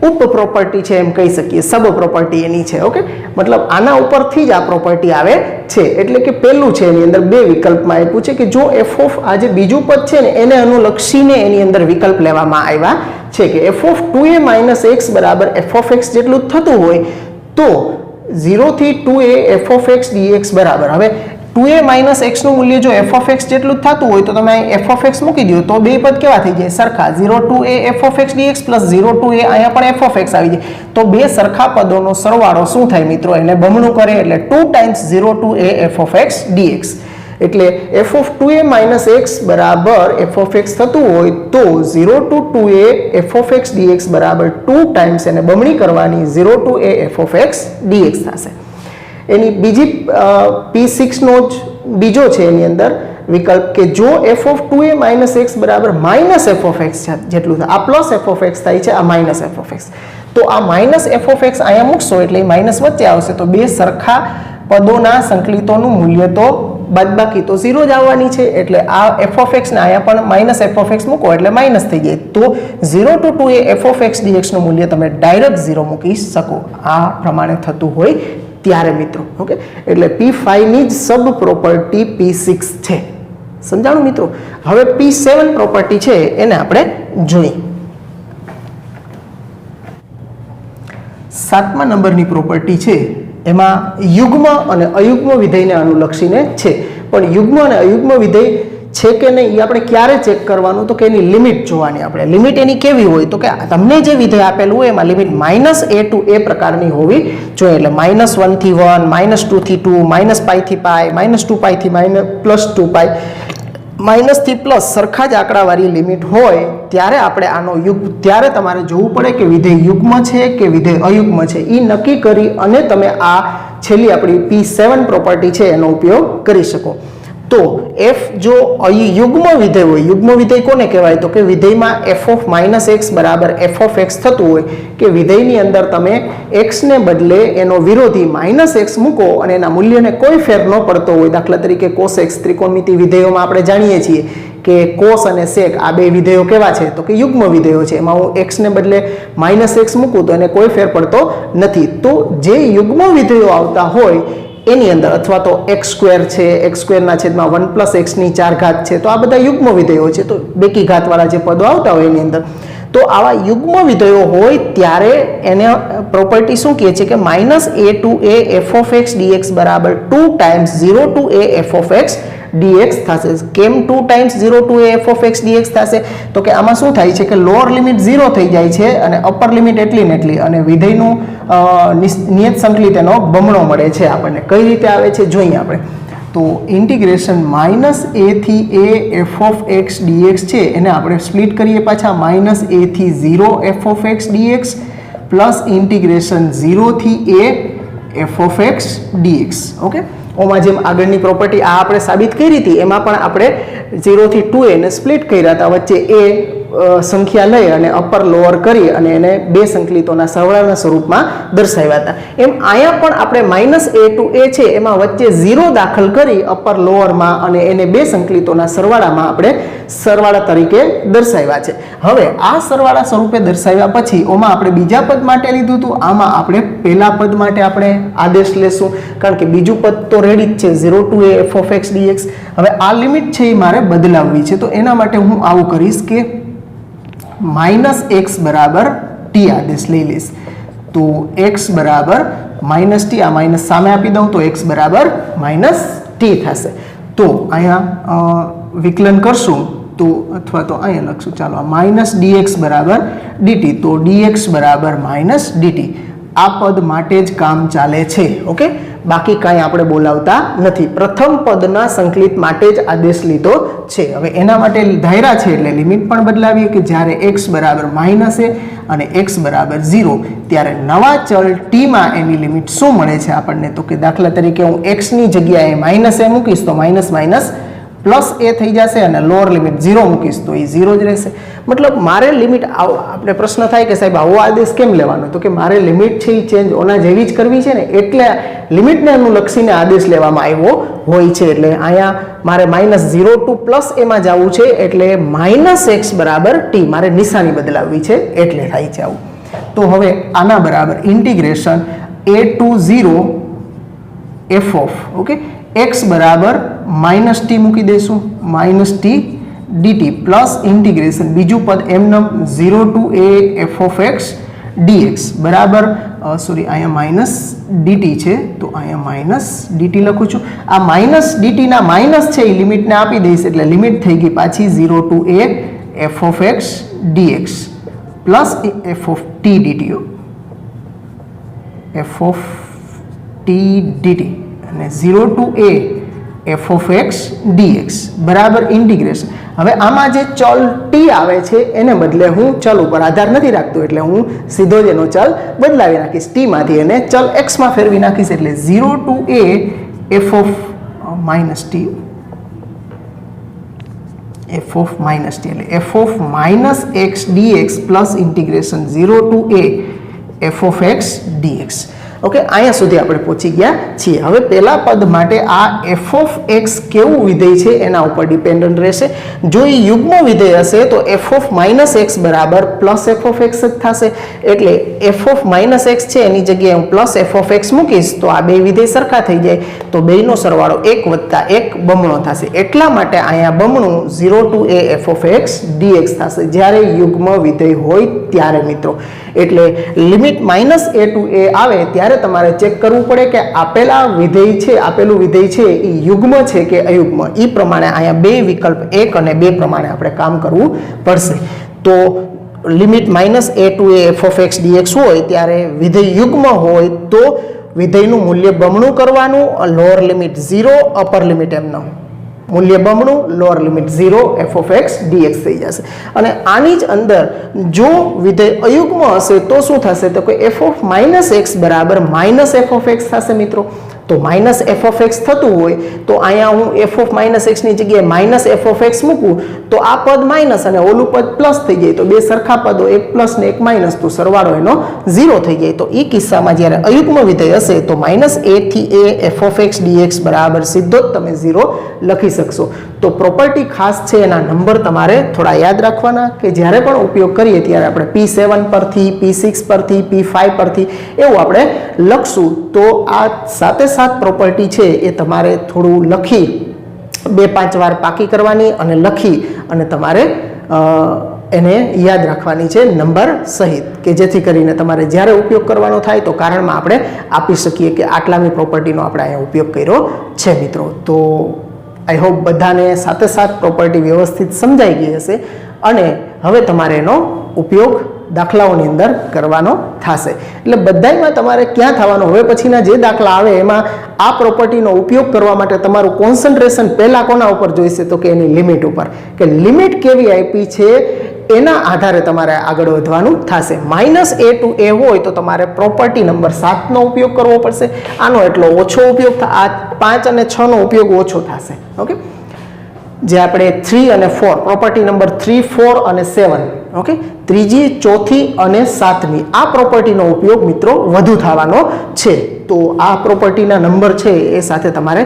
ઉપ પ્રોપર્ટી છે એમ કહી શકીએ, સબ પ્રોપર્ટી એની છે. ઓકે, મતલબ આના ઉપરથી જ આ પ્રોપર્ટી આવે છે. એટલે કે પહેલું છે એની અંદર બે વિકલ્પમાં આપ્યું છે કે જો f ઓફ આ જે બીજું પદ છે ને એને અનુલક્ષીને એની અંદર વિકલ્પ લેવામાં આવ્યા છે કે f of 2a minus x બરાબર f ઓફ x જેટલું થતું હોય તો 0 થી 2a f of x dx બરાબર. હવે 2a માઇનસ x નું મૂલ્ય જો f ઓફ x જેટલું થતું હોય તો તમે f ઓફ x મૂકી દો તો બે પદ કેવા થઈ જાય? સરખા. 0 to a f of x dx plus 0 to a અહીંયા પણ f ઓફ x આવી જાય. તો બે સરખા પદોનો સરવાળો શું થાય મિત્રો? એને બમણું કરે એટલે 2 times 0 to a f of x dx. એટલે f of 2a minus x બરાબર f ઓફ x થતું હોય તો 0 to 2a f of x dx બરાબર 2 ટાઈમ્સ એને બમણી કરવાની 0 to a f of x dx થશે. એની બીજી P6 નો જ બીજો છે એની અંદર વિકલ્પ કે જો f of 2a minus x બરાબર માઇનસ f ઓફ x જેટલું થાય, આ પ્લસ f ઓફ x થાય છે, આ માઇનસ f ઓફ x, તો આ માઇનસ f ઓફ x અહીંયા મૂકશો એટલે માઇનસ વચ્ચે આવશે તો બે સરખા પદોના સંકલિતોનું મૂલ્ય તો બાદબાકી તો 0 જ આવવાની છે. એટલે આ f ઓફ x ને અહીંયા પણ માઇનસ f ઓફ x મૂકો એટલે માઇનસ થઈ જાય. તો 0 to 2a f of x dx નું મૂલ્ય તમે ડાયરેક્ટ 0 મૂકી શકો આ પ્રમાણે થતું હોય ત્યારે મિત્રો. ઓકે, એટલે P5 ની જ સબ પ્રોપર્ટી P6 છે. સમજાણું મિત્રો? હવે P7 પ્રોપર્ટી છે એને આપણે જોઈએ. 7મા નંબરની પ્રોપર્ટી છે એમાં યુગ્મ અને અયુગ્મ વિધેયને અનુલક્ષીને છે. પણ યુગ્મ અને અયુગ્મ વિધેય છે કે નહીં એ આપણે ક્યારે ચેક કરવાનું? તો કે એની લિમિટ જોવાની. આપણે લિમિટ એની કેવી હોય તો કે તમને જે વિધેય આપેલું હોય એમાં લિમિટ -a to a પ્રકારની હોવી જોઈએ. એટલે -1 થી 1, -2 થી 2, -π થી π, -2π થી +2π, માઇનસ થી પ્લસ સરખા જ આંકડાવાળી લિમિટ હોય ત્યારે આપણે આનો ત્યારે તમારે જોવું પડે કે વિધેય યુગ્મ છે કે વિધેય અયુગ્મ છે. એ નક્કી કરી અને તમે આ છેલ્લી આપણી P7 પ્રોપર્ટી છે એનો ઉપયોગ કરી શકો. તો f જો યુગ્મ વિધેય હોય, યુગ્મ વિધેય કોને કહેવાય? તો કે વિધેયમાં f ઓફ -x બરાબર f ઓફ x થતું હોય કે વિધેયની અંદર તમે x ને બદલે એનો વિરોધી -x મૂકો અને એના મૂલ્યને કોઈ ફેર ન પડતો હોય. દાખલા તરીકે cos x ત્રિકોણમિતિ વિધેયોમાં આપણે જાણીએ છીએ કે cos અને sec આ બે વિધેયો કેવા છે? તો કે યુગ્મ વિધેયો છે. એમાં હું x ને બદલે -x મૂકું તો એને કોઈ ફેર પડતો નથી. તો જે યુગ્મ વિધેયો આવતા હોય એની અંદર અથવા તો x² છે, x² ના છેદમાં 1 પ્લસ x ની 4 ઘાત છે, તો આ બધા યુગ્મ વિધેયો છે. તો બેકી ઘાતવાળા જે પદો આવતા હોય એની અંદર તો આવા યુગ્મ વિધેયો હોય ત્યારે એને પ્રોપર્ટી શું કહે છે કે -a to a f of x dx બરાબર 2 times 0 to a f of x dx થશે. કેમ 2 times 0 to a f of x dx થશે? તો કે આમાં શું થાય છે કે લોઅર લિમિટ 0 થઈ જાય છે અને અપર લિમિટ એટલી ને એટલી અને વિધેયનું નિયત સંકલિત એનો બમણો મળે છે આપણને. કઈ રીતે આવે છે જોઈએ આપણે. તો ઇન્ટિગ્રેશન -a થી a f of x dx છે એને આપણે સ્પ્લિટ કરીએ પાછા -a થી 0 f of x dx plus integration 0 થી a f of x dx. Okay, ઓમાં જેમ આગળની પ્રોપર્ટી આ આપણે સાબિત કરી હતી એમાં પણ આપણે 0 થી 2a ને સ્પ્લિટ કર્યા હતા, વચ્ચે a સંખ્યા લઈ અને અપર લોઅર કરી અને એને બે સંકલિતોના સરવાળાના સ્વરૂપમાં દર્શાવ્યા હતા. એમ અહીંયા પણ આપણે -a to a છે એમાં વચ્ચે 0 દાખલ કરી અપર લોઅરમાં અને એને બે સંકલિતોના સરવાળામાં આપણે સરવાળા તરીકે દર્શાવ્યા છે. હવે આ સરવાળા સ્વરૂપે દર્શાવ્યા પછી ઓમાં આપણે બીજા પદ માટે લીધું હતું, આમાં આપણે પહેલા પદ માટે આપણે આદેશ લેશું કારણ કે બીજું પદ તો રેડી જ છે 0 to a f of x dx. હવે આ લિમિટ છે એ મારે બદલાવવી છે તો એના માટે હું આવું કરીશ કે -x બરાબર t આદેશ લઈ લઈશ. તો x બરાબર -t, આ માઇનસ સામે આપી દઉં તો x બરાબર -t થશે. તો અહીંયા વિકલન કરશું તો અથવા તો અહીંયા લખશું, ચાલો -dx બરાબર dt, તો dx બરાબર -dt. આ પદ માટે જ કામ ચાલે છે. ઓકે, બાકી કાંઈ આપણે બોલાવતા નથી. પ્રથમ પદના સંકલિત માટે જ આદેશ લીધો છે. હવે એના માટે ધાર્યા છે એટલે લિમિટ પણ બદલાવીએ કે જ્યારે x બરાબર -a અને x બરાબર 0 ત્યારે નવા ચલ t માં એની લિમિટ શું મળે છે આપણને? તો કે દાખલા તરીકે હું x ની જગ્યાએ -a મૂકીશ તો માઇનસ માઇનસ પ્લસ એ થઈ જશે અને લોઅર લિમિટ 0 મૂકીશ તો એ 0 જ રહેશે. મતલબ મારે લિમિટ આપણે પ્રશ્ન થાય કે સાહેબ આવો આદેશ કેમ લેવાનો? તો કે મારે લિમિટ છે એ ચેન્જ ઓના જેવી જ કરવી છે ને, એટલે લિમિટને અનુલક્ષીને આદેશ લેવામાં આવ્યો હોય છે. એટલે અહીંયા મારે -0 to પ્લસ એમાં જવું છે એટલે -x બરાબર t મારે નિશાની બદલાવવી છે એટલે થાય છે આવું. તો હવે આના બરાબર integration a to 0 f of okay x બરાબર -t મૂકી દઈશું -t dt પ્લસ ઇન્ટિગ્રેશન બીજું પદ એમનમ 0 to a f of x dx બરાબર સોરી અહીંયા -dt છે તો અહીંયા -dt લખું છું. આ -dt ના માઇનસ છે એ લિમિટને આપી દઈશ એટલે લિમિટ થઈ ગઈ પાછી 0 to a f of x dx plus f of t dt f of t dt અને 0 to a f of x dx બરાબર ઇન્ટિગ્રેશન. હવે આમાં જે ચલ t આવે છે એને બદલે હું ચલ ઉપર આધાર નથી રાખતો એટલે હું સીધો જ એનો ચલ બદલાવી નાખીશ. t માંથી એને ચલ x માં ફેરવી નાખીશ એટલે 0 to a f of -t f of -t એટલે f of -x dx plus integration 0 to a f of x dx. Okay અહીંયા સુધી આપણે પહોંચી ગયા છીએ. હવે પહેલા પદ માટે આ f of x કેવું વિધેય છે એના ઉપર ડિપેન્ડન્ટ રહેશે. જો એ યુગ્મ વિધેય હશે તો f of -x બરાબર પ્લસ f of x જ થશે. એટલે f of -x છે એની જગ્યાએ હું પ્લસ f of x મૂકીશ તો આ બે વિધેય સરખા થઈ જાય તો બેયનો સરવાળો 1 વત્તા 1 બમણો થશે. એટલા માટે અહીંયા બમણું 0 to a f of x dx થશે જ્યારે યુગ્મ વિધેય હોય ત્યારે મિત્રો. એટલે લિમિટ -a to a આવે ત્યારે તમારે ચેક કરવું પડે કે આપેલા વિધેય છે આપેલું વિધેય છે એ યુગ્મ છે કે અયુગ્મ. એ પ્રમાણે અહીંયા બે વિકલ્પ 1 અને 2 પ્રમાણે આપણે કામ કરવું પડશે. તો limit -a to a f of x dx હોય ત્યારે વિધેય યુગ્મ હોય તો વિધેયનું મૂલ્ય બમણું કરવાનું, લોઅર લિમિટ 0 અપર લિમિટ એમનો મૂલ્ય બમણું, lower limit 0 f of x dx થઈ જશે. અને આની જ અંદર જો વિધેય અયુગ્મ હશે તો શું થશે? તો કે f of -x બરાબર -f of x થશે મિત્રો. તો -f of x થતું હોય તો અહીંયા હું f of -x ની જગ્યાએ -f of x મૂકું તો આ પદ માઇનસ અને ઓલું પદ પ્લસ થઈ જાય તો બે સરખા પદો એક પ્લસ ને એક માઇનસ તો સરવાળો એનો 0 થઈ જાય. તો એ કિસ્સામાં જ્યારે અયુગ્મ વિધેય હશે તો -a થી a f of x dx બરાબર સીધો જ તમે 0 લખી શકશો. તો પ્રોપર્ટી ખાસ છે એના નંબર તમારે થોડા યાદ રાખવાના કે જ્યારે પણ ઉપયોગ કરીએ ત્યારે આપણે P7 પરથી P6 પરથી P5 પરથી એવું આપણે લખશું. તો આ સાથે પ્રોપર્ટી છે એ તમારે થોડું લખી 2-5 વાર પાકી કરવાની અને લખી અને તમારે એને યાદ રાખવાની છે નંબર સહિત કે જેથી કરીને તમારે જ્યારે ઉપયોગ કરવાનો થાય તો કારણમાં આપણે આપી શકીએ કે આટલામી પ્રોપર્ટીનો આપણે અહીંયા ઉપયોગ કર્યો છે મિત્રો. તો આઈ હોપ બધાને સાથે પ્રોપર્ટી વ્યવસ્થિત સમજાઈ ગઈ હશે અને હવે તમારે એનો ઉપયોગ દાખલાઓની અંદર કરવાનો થશે. એટલે બધામાં તમારે ક્યાં થવાનું? હવે પછીના જે દાખલા આવે એમાં આ પ્રોપર્ટીનો ઉપયોગ કરવા માટે તમારું કોન્સન્ટ્રેશન પહેલા કોના ઉપર જોઈશે? તો કે એની લિમિટ ઉપર, કે લિમિટ કેવી આપી છે એના આધારે તમારે આગળ વધવાનું થશે. -a to a હોય તો તમારે પ્રોપર્ટી નંબર 7 નો ઉપયોગ કરવો પડશે. આનો એટલો ઓછો ઉપયોગ આ 5 અને 6 નો ઉપયોગ ઓછો થશે. ઓકે, જે આપણે 3 અને 4 પ્રોપર્ટી નંબર 3, 4 અને 7 ઓકે ત્રીજી, ચોથી અને 7મી આ પ્રોપર્ટીનો ઉપયોગ મિત્રો વધુ થવાનો છે. તો આ પ્રોપર્ટીના નંબર છે એ સાથે તમારે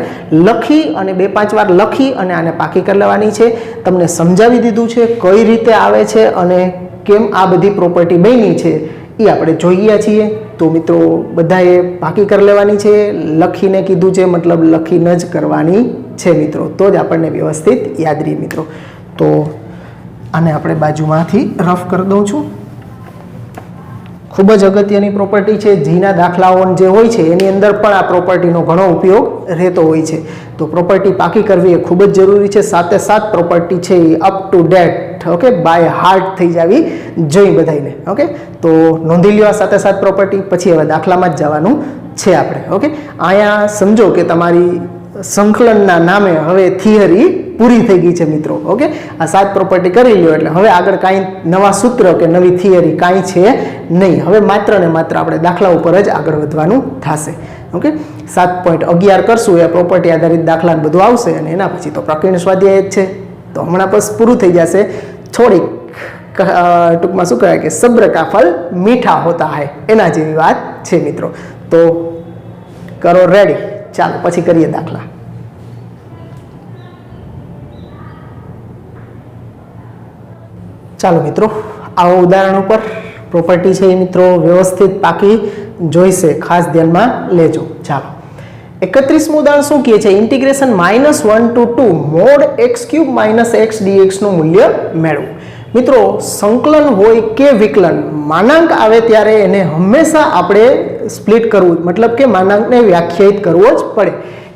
લખી અને 2-5 વાર લખી અને આને પાકી કરી લેવાની છે. તમને સમજાવી દીધું છે કઈ રીતે આવે છે અને કેમ આ બધી પ્રોપર્ટી બની છે એ આપણે જોઈએ છીએ. તો મિત્રો બધાએ પાકી કરી લેવાની છે, લખીને કીધું છે મતલબ લખીને જ કરવાની છે મિત્રો, તો જ આપણને વ્યવસ્થિત યાદ રહે મિત્રો. તો આને આપણે બાજુમાંથી રફ કરી દઉં છું. ખૂબ જ અગત્યની પ્રોપર્ટી છે. જીના દાખલાઓ જે હોય છે એની અંદર પણ આ પ્રોપર્ટીનો ઘણો ઉપયોગ રહેતો હોય છે. તો પ્રોપર્ટી પાકી કરવી એ ખૂબ જ જરૂરી છે. સાથે પ્રોપર્ટી છે એ up to date perfect, okay, by heart થઈ જાવી જોઈએ બધાને. ઓકે, તો નોંધી લ્યો સાથે સાથે પ્રોપર્ટી. પછી હવે દાખલામાં જ જવાનું છે આપણે. ઓકે, અહીંયા સમજો કે તમારી સંકલનના નામે હવે થિયરી પૂરી થઈ ગઈ છે મિત્રો. ઓકે, આ 7 પ્રોપર્ટી કરી લ્યો એટલે હવે આગળ કાંઈ નવા સૂત્ર કે નવી થિયરી કાંઈ છે નહીં. હવે માત્ર ને માત્ર આપણે દાખલા ઉપર જ આગળ વધવાનું થશે. ઓકે, 7.11 કરશું એ પ્રોપર્ટી આધારિત દાખલા બધું આવશે અને એના પછી તો પ્રકીર્ણ સ્વાધ્યાય જ છે. તો હમણાં બસ પૂરું થઈ જશે. થોડીક ટૂંકમાં શું કહેવાય કે સબ્ર કા ફલ મીઠા હોતા હૈ એના જેવી વાત છે મિત્રો. તો કરો રેડી, ચાલો પછી કરીએ દાખલા. ચાલો મિત્રો, આવો ઉદાહરણ ઉપર પ્રોપર્ટી છે મિત્રો વ્યવસ્થિત પાકી જોઈશે, ખાસ ધ્યાનમાં લેજો. ચાલો 31મું ઉદાહરણ શું કહે છે? Integration -1 to 2 mod x³ - x dx નું મૂલ્ય મેળવો. મિત્રો સંકલન હોય કે વિકલન, માનાંક આવે ત્યારે એને હંમેશા આપણે સ્પ્લિટ કરવું, મતલબ કે માનાંકને વ્યાખ્યાયિત કરવો જ પડે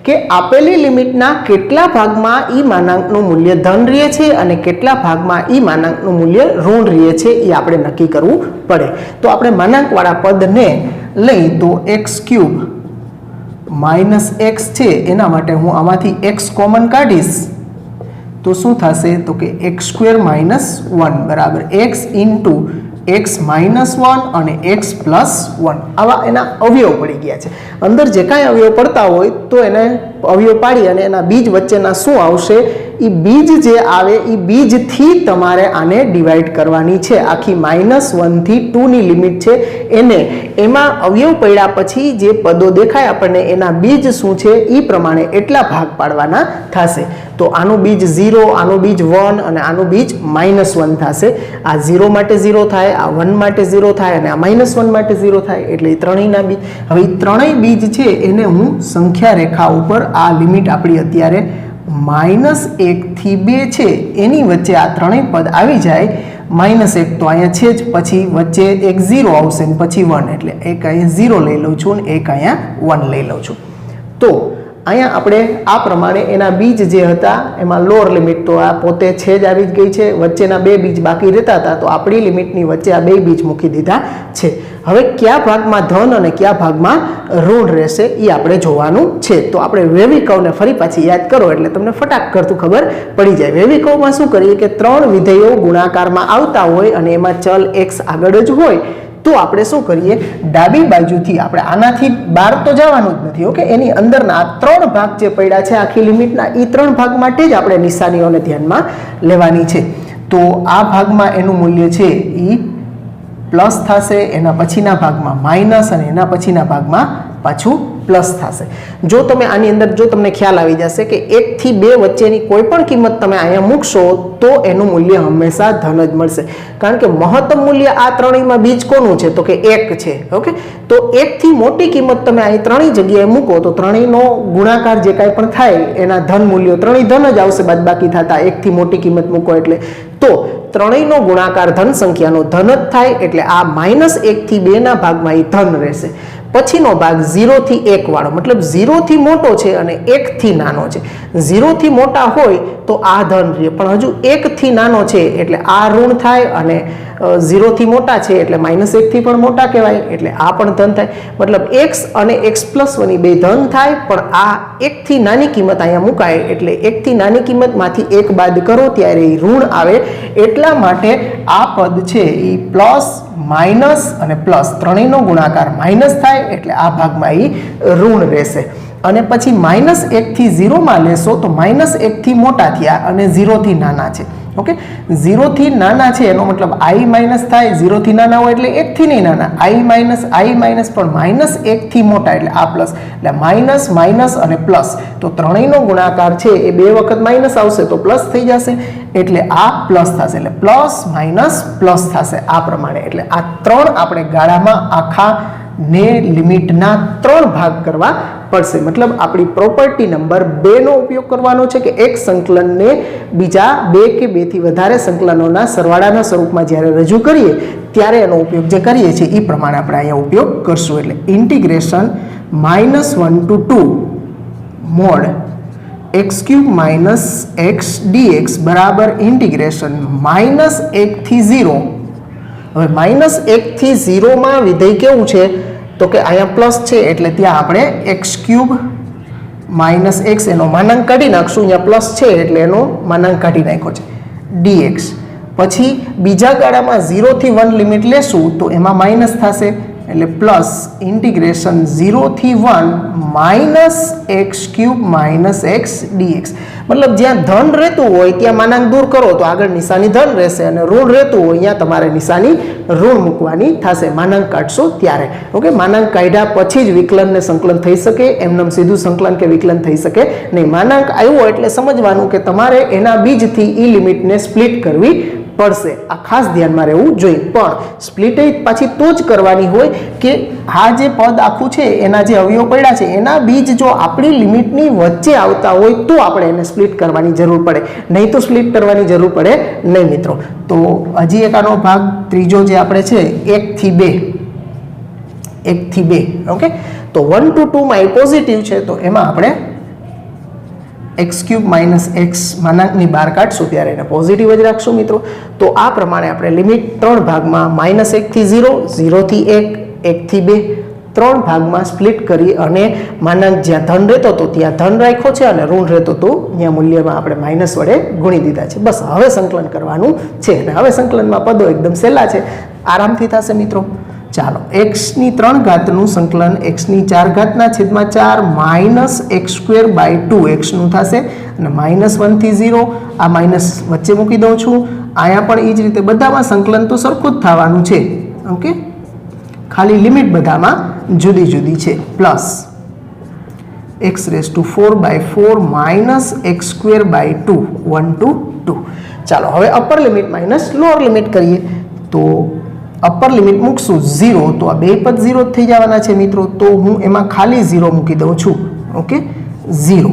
કે આપેલી લિમિટના કેટલા ભાગમાં ઈ માનાંકનું મૂલ્ય ધન રહે છે અને કેટલા ભાગમાં ઈ માનાંકનું મૂલ્ય ઋણ રહે છે એ આપણે નક્કી કરવું પડે. તો આપણે માનાંકવાળા પદને લઈ તો x³ - x છે, એના માટે હું આમાંથી x કોમન કાઢીશ તો શું થશે? તો કે x² - 1 બરાબર x ઇન્ટુ x - 1 અને x + 1 આવા એના અવયવ પડી ગયા છે. અંદર જે કાંઈ અવયવ પડતા હોય તો એને અવયવ પાડી અને એના બીજ વચ્ચેના શું આવશે? એ બીજ જે આવે એ બીજથી તમારે આને ડિવાઈડ કરવાની છે. આખી -1 થી 2 ની લિમિટ છે એને એમાં અવયવ પડ્યા પછી જે પદો દેખાય આપણને એના બીજ શું છે એ પ્રમાણે એટલા ભાગ પાડવાના થશે. તો આનું બીજ 0, આનું બીજ 1 અને આનું બીજ -1 થશે. આ 0 માટે 0 થાય, આ 1 માટે 0 થાય અને આ -1 માટે 0 થાય, એટલે એ ત્રણેયના બીજ. હવે એ ત્રણેય બીજ છે એને હું સંખ્યા રેખા ઉપર આ લિમિટ આપણી અત્યારે -1 થી 2 છે એની વચ્ચે આ ત્રણેય પદ આવી જાય. -1 તો અહીંયા છે જ, પછી વચ્ચે એક 0 આવશે ને પછી 1, એટલે એક અહીંયા 0 લઈ લઉં છું ને એક અહીંયા 1 લઈ લઉં છું. તો અહીંયા આપણે આ પ્રમાણે એના બીજ જે હતા એમાં લોઅર લિમિટ તો આ પોતે છે જ આવી જ ગઈ છે, વચ્ચેના 2 બીજ બાકી રહેતા હતા તો આપણી લિમિટની વચ્ચે આ 2 બીજ મૂકી દીધા છે. હવે કયા ભાગમાં ધન અને કયા ભાગમાં ઋણ રહેશે એ આપણે જોવાનું છે. તો આપણે વેવિકવને ફરી પાછી યાદ કરો એટલે તમને ફટાક કરતું ખબર પડી જાય. વેવિકવમાં શું કરીએ કે 3 વિધેયો ગુણાકારમાં આવતા હોય અને એમાં ચલ x આગળ જ હોય તો આપણે શું કરીએ, ડાબી બાજુથી આપણે આનાથી બહાર તો જવાનું જ નથી. ઓકે, એની અંદરના આ 3 ભાગ જે પડ્યા છે આખી લિમિટના એ 3 ભાગ માટે જ આપણે નિશાનીઓને ધ્યાનમાં લેવાની છે. તો આ ભાગમાં એનું મૂલ્ય છે એ પ્લસ થશે, એના પછીના ભાગમાં માઇનસ અને એના પછીના ભાગમાં પાછું પ્લસ થશે. જો તમે આની અંદર જો તમને ખ્યાલ આવી જશે કે 1 થી 2 વચ્ચેની કોઈ પણ કિંમત તમે અહીંયા મૂકશો તો એનું મૂલ્ય હંમેશા ધન જ મળશે. કારણ કે મહત્તમ મૂલ્ય આ ત્રણેયમાં બીજ કોનું છે? તો કે 1 છે. ઓકે, તો 1 થી મોટી કિંમત તમે અહીં ત્રણેય જગ્યાએ મૂકો તો ત્રણેયનો ગુણાકાર જે કાંઈ પણ થાય એના ધન મૂલ્યો ત્રણેય ધન જ આવશે બાદબાકી થતા 1 થી મોટી કિંમત મૂકો એટલે. તો ત્રણેયનો ગુણાકાર ધન સંખ્યાનો ધન જ થાય એટલે આ -1 થી 2 ના ભાગમાં એ ધન રહેશે. પછીનો ભાગ 0 થી 1 વાળો, મતલબ 0 થી મોટો છે અને 1 થી નાનો છે. 0 થી મોટા હોય તો આ ધન રહે, પણ હજુ 1 થી નાનો છે એટલે આ ઋણ થાય અને 0 થી મોટા છે એટલે -1 થી પણ મોટા કહેવાય એટલે આ પણ ધન થાય. મતલબ x અને x + 1 બે ધન થાય, પણ આ 1 થી નાની કિંમત અહીંયા મુકાય એટલે 1 થી નાની કિંમતમાંથી 1 બાદ કરો ત્યારે એ ઋણ આવે. એટલા માટે આ પદ છે એ પ્લસ માઇનસ અને પ્લસ ત્રણેયનો ગુણાકાર માઇનસ થાય એટલે આ ભાગમાં એ ઋણ રહેશે. અને પછી -1 થી 0 માં લેશો તો -1 થી મોટા થયા અને 0 થી નાના છે. ઓકે, 0 થી નાના છે એનો મતલબ i માઇનસ થાય, 0 થી નાના હોય એટલે 1 થી નહીં નાના, i માઇનસ પણ -1 થી મોટા એટલે આ પ્લસ, એટલે માઇનસ માઇનસ અને પ્લસ. તો ત્રણેયનો ગુણાકાર છે એ 2 વખત માઇનસ આવશે તો પ્લસ થઈ જશે એટલે આ પ્લસ થશે, એટલે પ્લસ માઇનસ પ્લસ થશે આ પ્રમાણે. એટલે આ 3 આપણે ગાળામાં આખા ને લિમિટના 3 ભાગ કરવા પડશે. મતલબ આપણી પ્રોપર્ટી નંબર 2 નો ઉપયોગ કરવાનો છે કે એક સંકલનને બીજા 2 કે 2 થી વધારે સંકલનોના સરવાળાના સ્વરૂપમાં જ્યારે રજૂ કરીએ ત્યારે એનો ઉપયોગ જે કરીએ છીએ એ પ્રમાણે આપણે અહીંયા ઉપયોગ કરશું. એટલે integration -1 to 2 mod x cube minus x dx बराबर इंटीग्रेशन -1 થી 0. હવે -1 થી 0 માં વિધેય કેવું છે તો કે અહીંયા પ્લસ છે એટલે ત્યાં આપણે x ક્યુબ માઇનસ એક્સ એનો માનાંક કાઢી નાખશું. અહીંયા પ્લસ છે એટલે એનો માનાંક કાઢી નાખ્યો છે dx. પછી બીજા ગાળામાં 0 થી 1 લિમિટ લેશું તો એમાં માઇનસ થશે એટલે પ્લસ ઇન્ટિગ્રેશન 0 થી 1 minus x cube minus x dx. મતલબ જ્યાં ધન રહેતું હોય ત્યાં માનાંક દૂર કરો તો આગળ નિશાની ધન રહેશે અને ઋણ રહેતું હોય ત્યાં તમારે નિશાની ઋણ મૂકવાની થશે માનાંક કાઢશો ત્યારે. ઓકે, માનાંક કાઢ્યા પછી જ વિકલન ને સંકલન થઈ શકે, એમનેમ સીધું સંકલન કે વિકલન થઈ શકે નહીં. માનાંક આવ્યો એટલે સમજવાનું કે તમારે એના બીજથી ઈ લિમિટને સ્પ્લિટ કરવી પડશે. આ ખાસ ધ્યાનમાં રહેવું જોઈએ. પણ સ્પ્લિટ પાછી તો જ કરવાની હોય કે આ જે પદ આખું છે એના જે અવયવ પડ્યા છે એના બીજ જો આપણી લિમિટની વચ્ચે આવતા હોય તો આપણે એને સ્પ્લિટ કરવાની જરૂર પડે, નહીં તો સ્પ્લિટ કરવાની જરૂર પડે નહીં મિત્રો. તો હજી એક આનો ભાગ ત્રીજો જે આપણે છે 1 થી 2. ઓકે, તો 1 to 2 માં એ પોઝિટિવ છે તો એમાં આપણે एक्स क्यूब माइनस एक्स मानांकनी बार काढशुं त्यारे एने पॉजिटिव ज राखशुं मित्रों. तो आ प्रमाणे आपणे लिमिट 3 भागमां -1 થી 0, 0 થી 1, 1 થી 2 3 भागमां स्प्लिट करी अने मानांक ज्यां धन रहेतो तो त्यां धन राख्यो छे अने ऋण रहेतो तो त्यां मूल्यमां आपणे माइनस वडे गुणी दीधा छे. बस हवे संकलन करवानुं छे अने हवे संकलनमां पदो एकदम सहेला छे, आरामथी थशे मित्रों. ચાલો x ની 3 ઘાતનું સંકલન x ની 4 ઘાતના છેદમાં 4 minus x square by 2 x નું થશે અને -1 થી 0 આ માઇનસ વચ્ચે મૂકી દઉં છું. અહીંયા પણ એ જ રીતે બધામાં સંકલન તો સરખું જ થવાનું છે. ઓકે, ખાલી લિમિટ બધામાં જુદી જુદી છે. Plus x⁴/4 minus x square by 2 1 to 2. ચાલો હવે upper limit minus lower limit કરીએ તો અપર લિમિટ મૂકશું 0 તો આ બે પદ 0 થઈ જવાના છે મિત્રો. તો હું એમાં ખાલી 0 મૂકી દઉં છું. ઓકે, 0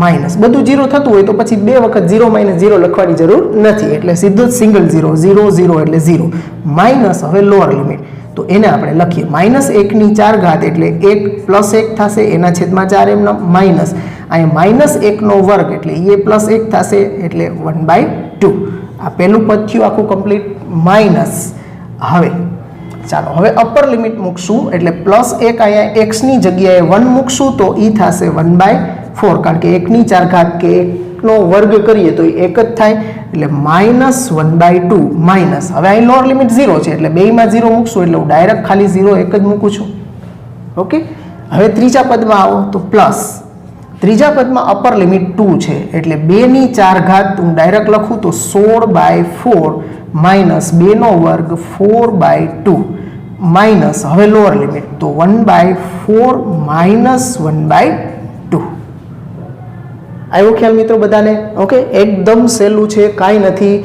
માઇનસ બધું 0 થતું હોય તો પછી બે વખત 0 - 0 લખવાની જરૂર નથી એટલે સીધું જ સિંગલ 0 0 0 એટલે 0 માઇનસ. હવે લોઅર લિમિટ તો એને આપણે લખીએ -1 ની 4 ઘાત એટલે 1 + 1 થશે એના છેદમાં 4 એમનો માઇનસ અહીંયા -1 નો વર્ગ એટલે એ +1 થશે એટલે 1/2. આ પહેલું પદ થયું આખું કમ્પ્લીટ માઇનસ. હવે ચાલો હવે અપર લિમિટ મૂકશું એટલે +1 અહીંયા x ની જગ્યાએ 1 મૂકશું તો એ થશે 1/4 કારણ કે 1 ની 4 ઘાત કે 1 નો વર્ગ કરીએ તો એ 1 જ થાય એટલે -1/2 માઇનસ. હવે અહીં લોઅર લિમિટ 0 છે એટલે બેયમાં 0 મૂકશું એટલે હું ડાયરેક્ટ ખાલી 0 1 જ મૂકું છું. ઓકે, હવે ત્રીજા પદમાં આવો તો પ્લસ. ત્રીજા પદમાં અપર લિમિટ 2 છે એટલે 2 ની 4 ઘાત હું ડાયરેક્ટ લખું તો 16/4 માઇનસ 2 નો વર્ગ 4/2 માઇનસ. હવે લોઅર લિમિટ તો 1/4 માઇનસ 1/2. આવ્યો ખ્યાલ મિત્રો બધાને? ઓકે, એકદમ સહેલું છે, કાંઈ નથી.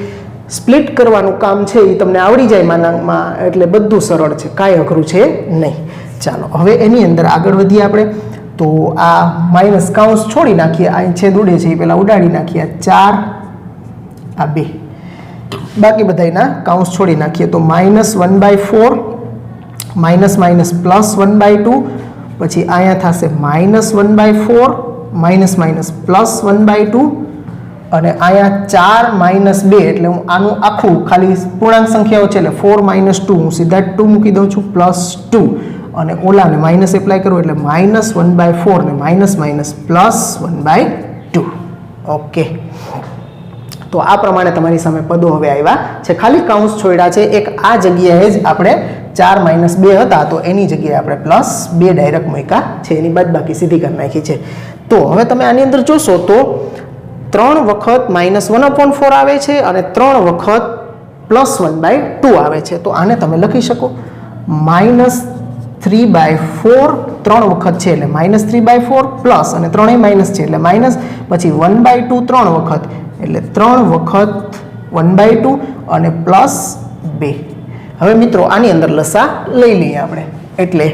સ્પ્લિટ કરવાનું કામ છે એ તમને આવડી જાય માનાંકમાં એટલે બધું સરળ છે, કાંઈ અઘરું છે નહીં. ચાલો હવે એની અંદર આગળ વધીએ આપણે. તો આ માઇનસ કાઉન્સ છોડી નાખીએ, આ છેદ ઉડે છે એ પહેલાં ઉડાડી નાખીએ. 4 આ 2 બાકી બધાના કાઉન્સ છોડી નાખીએ તો -1/4 માઇનસ માઇનસ +1/2 પછી અહીંયા થશે -1/4 માઇનસ માઇનસ +1/2 અને અહીંયા 4 - 2 એટલે હું આનું આખું ખાલી પૂર્ણાંક સંખ્યાઓ છે એટલે 4 - 2 હું સીધા 2 મૂકી દઉં છું +2 અને ઓલાને માઇનસ એપ્લાય કરું એટલે -1/4 ને માઇનસ માઇનસ +1/2. ઓકે, તો આ પ્રમાણે તમારી સામે પદો હવે આવ્યા છે, ખાલી કાઉન્સ છોડ્યા છે. એક આ જગ્યાએ જ આપણે 4 - 2 હતા તો એની જગ્યાએ આપણે +2 ડાયરેક્ટ મૂક્યા છે, એની બાદબાકી સીધી કરી નાખી છે. તો હવે તમે આની અંદર જોશો તો 3 વખત -1/4 આવે છે અને 3 વખત +1/2 આવે છે. તો આને તમે લખી શકો -3/4 3 વખત છે એટલે -3/4 પ્લસ અને 3 માઇનસ છે એટલે માઇનસ, પછી 1/2 3 વખત એટલે 3 વખત 1/2 અને +2. હવે મિત્રો આની અંદર લસા લઈ લઈએ આપણે એટલે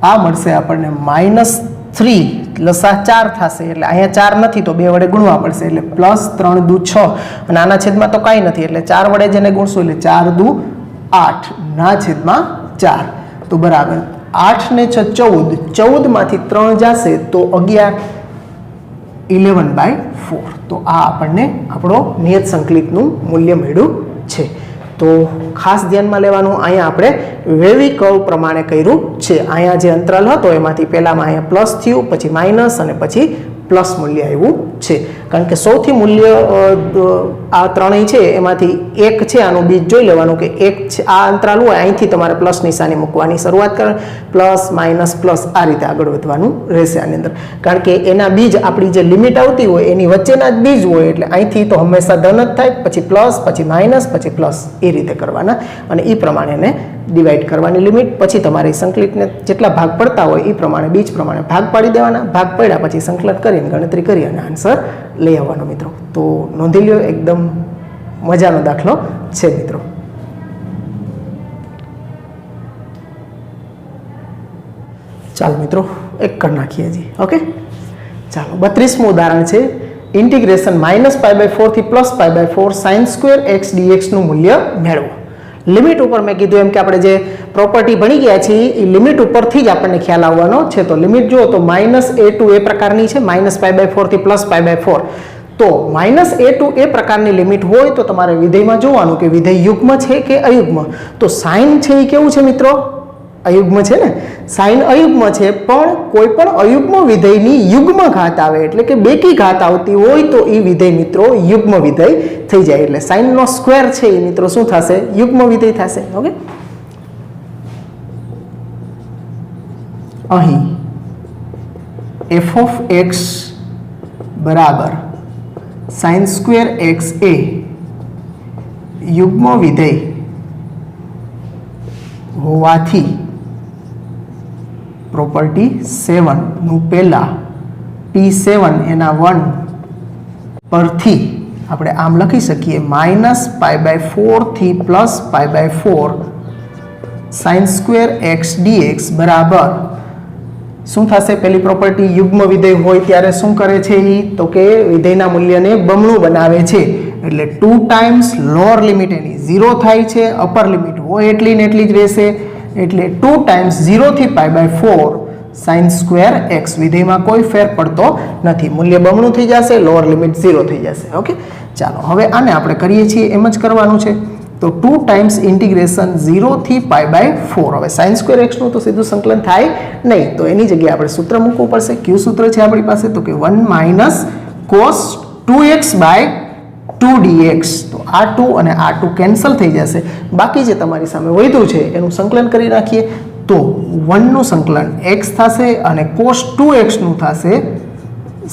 આ મળશે આપણને -3 લસા 4 થશે એટલે અહીંયા 4 નથી તો 2 વડે ગુણવા પડશે એટલે +3 × 2 = 6 અને આના છેદમાં તો કાંઈ નથી એટલે 4 વડે જેને ગુણશું એટલે 4 × 2 = 8 ના છેદમાં 4 તો બરાબર 8 ને 6 14 14 માંથી 3 જશે તો 11 11/4. તો આ આપણને આપણો નિયત સંકલિતનું મૂલ્ય મળ્યું છે. તો ખાસ ધ્યાનમાં લેવાનું, અહીંયા આપણે વેવી કર્વ પ્રમાણે કર્યું છે. અહીંયા જે અંતરાલ હતો એમાંથી પહેલામાં અહીંયા પ્લસ થયું, પછી માઇનસ અને પછી પ્લસ મૂલ્ય આવ્યું છે. કારણ કે સૌથી મૂલ્ય આ ત્રણેય છે એમાંથી એક છે, આનું બીજ જોઈ લેવાનું કે એક છે આ અંતરાલ હોય અહીંથી તમારે પ્લસ નિશાની મૂકવાની શરૂઆત કરે, પ્લસ માઇનસ પ્લસ આ રીતે આગળ વધવાનું રહેશે આની અંદર. કારણ કે એના બીજ આપણી જે લિમિટ આવતી હોય એની વચ્ચેના જ બીજ હોય, એટલે અહીંથી તો હંમેશા ધન જ થાય, પછી પ્લસ, પછી માઇનસ, પછી પ્લસ, એ રીતે કરવાના અને એ પ્રમાણે એને ડિવાઈડ કરવાની લિમિટ. પછી તમારી સંકલિતને જેટલા ભાગ પડતા હોય એ પ્રમાણે બીજ પ્રમાણે ભાગ પાડી દેવાના. ભાગ પડ્યા પછી સંકલન કરીને ગણતરી કરી અને આન્સર લઈ આવવાનો મિત્રો. તો નોંધી લ્યો, એકદમ મજાનો દાખલો છે મિત્રો. ચાલો મિત્રો એક કરી નાખીએ હજી. ઓકે, ચાલો 32મું ઉદાહરણ છે. ઇન્ટિગ્રેશન -π/4 થી +π/4 sin² x dx નું મૂલ્ય મેળવો. લિમિટ ઉપર મેં કીધું એમ કે આપણે જે પ્રોપર્ટી ભણી ગયા છીએ એ લિમિટ ઉપરથી જ આપણને ખ્યાલ આવવાનો છે. તો લિમિટ જુઓ તો -a to a પ્રકારની છે, -π/4 થી +π/4. તો -a to a પ્રકારની લિમિટ હોય તો તમારે વિધેયમાં જોવાનું કે વિધેય યુગ્મ છે કે અયુગ્મ. તો સાઇન છે એ કેવું છે મિત્રો? અયુગ્મ છે ને. સાઇન અયુગ્મ છે, પણ કોઈ પણ અયુગ્મ વિધેયની યુગ્મ ઘાત આવે એટલે કે બેકી ઘાત આવતી હોય તો એ વિધેય મિત્રો યુગ્મ વિધેય થઈ જાય. એટલે સાઇનનો સ્ક્વેર છે એ મિત્રો શું થશે? યુગ્મ વિધેય થશે. ઓકે, અહીં f of x બરાબર sin² x એ યુગ્મ વિધેય હોવાથી પ્રોપર્ટી 7 નું પહેલા P7 એના 1 પરથી આપણે આમ લખી શકીએ -π/4 થી +π/4 sin² x dx બરાબર શું થશે? પેલી પ્રોપર્ટી યુગ્મ વિધેય હોય ત્યારે શું કરે છે એ તો કે વિધેયના મૂલ્યને બમણું બનાવે છે. એટલે 2 ટાઈમ્સ લોઅર લિમિટ એની 0 થાય છે, અપર લિમિટ હોય એટલી ને એટલી જ રહેશે. એટલે 2 ટાઈમ્સ 0 થી π/4 sin² x. વિધેયમાં કોઈ ફેર પડતો નથી, મૂલ્ય બમણું થઈ જશે, લોઅર લિમિટ 0 થઈ જશે. ઓકે, ચાલો હવે આને આપણે કરીએ છીએ એમ જ કરવાનું છે. તો 2 ટાઈમ્સ ઇન્ટિગ્રેશન 0 થી π/4. હવે sin² x નું તો સીધું સંકલન થાય નહીં, તો એની જગ્યાએ આપણે સૂત્ર મૂકવું પડશે. કયું સૂત્ર છે આપણી પાસે? તો કે 1 - cos 2x/2 dx. તો આ 2 અને આ 2 કેન્સલ થઈ જશે. બાકી જે તમારી સામે વધ્યું છે એનું સંકલન કરી નાખીએ. તો 1 નું સંકલન x થશે અને cos 2x નું થશે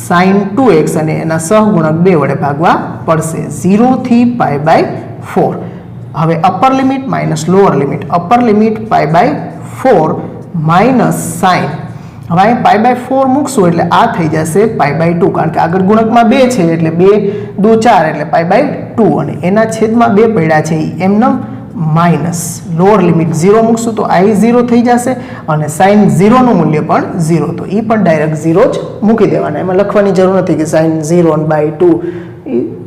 sin 2x અને એના સહગુણક 2 વડે ભાગવા પડશે 0 થી π/4. હવે upper limit minus lower limit. Upper limit π/4 minus sine. હવે અહીં π/4 મૂકશું એટલે આ થઈ જશે π/2, કારણ કે આગળ ગુણકમાં 2 છે એટલે 2 દુ 4 એટલે π/2 અને એના છેદમાં 2 પડ્યા છે એમનો માઇનસ લોઅર લિમિટ 0 મૂકશું તો આ 0 થઈ જશે અને સાઇન 0 નું મૂલ્ય પણ 0, તો એ પણ ડાયરેક્ટ 0 જ મૂકી દેવાના. એમાં લખવાની જરૂર નથી કે સાઇન 0/2.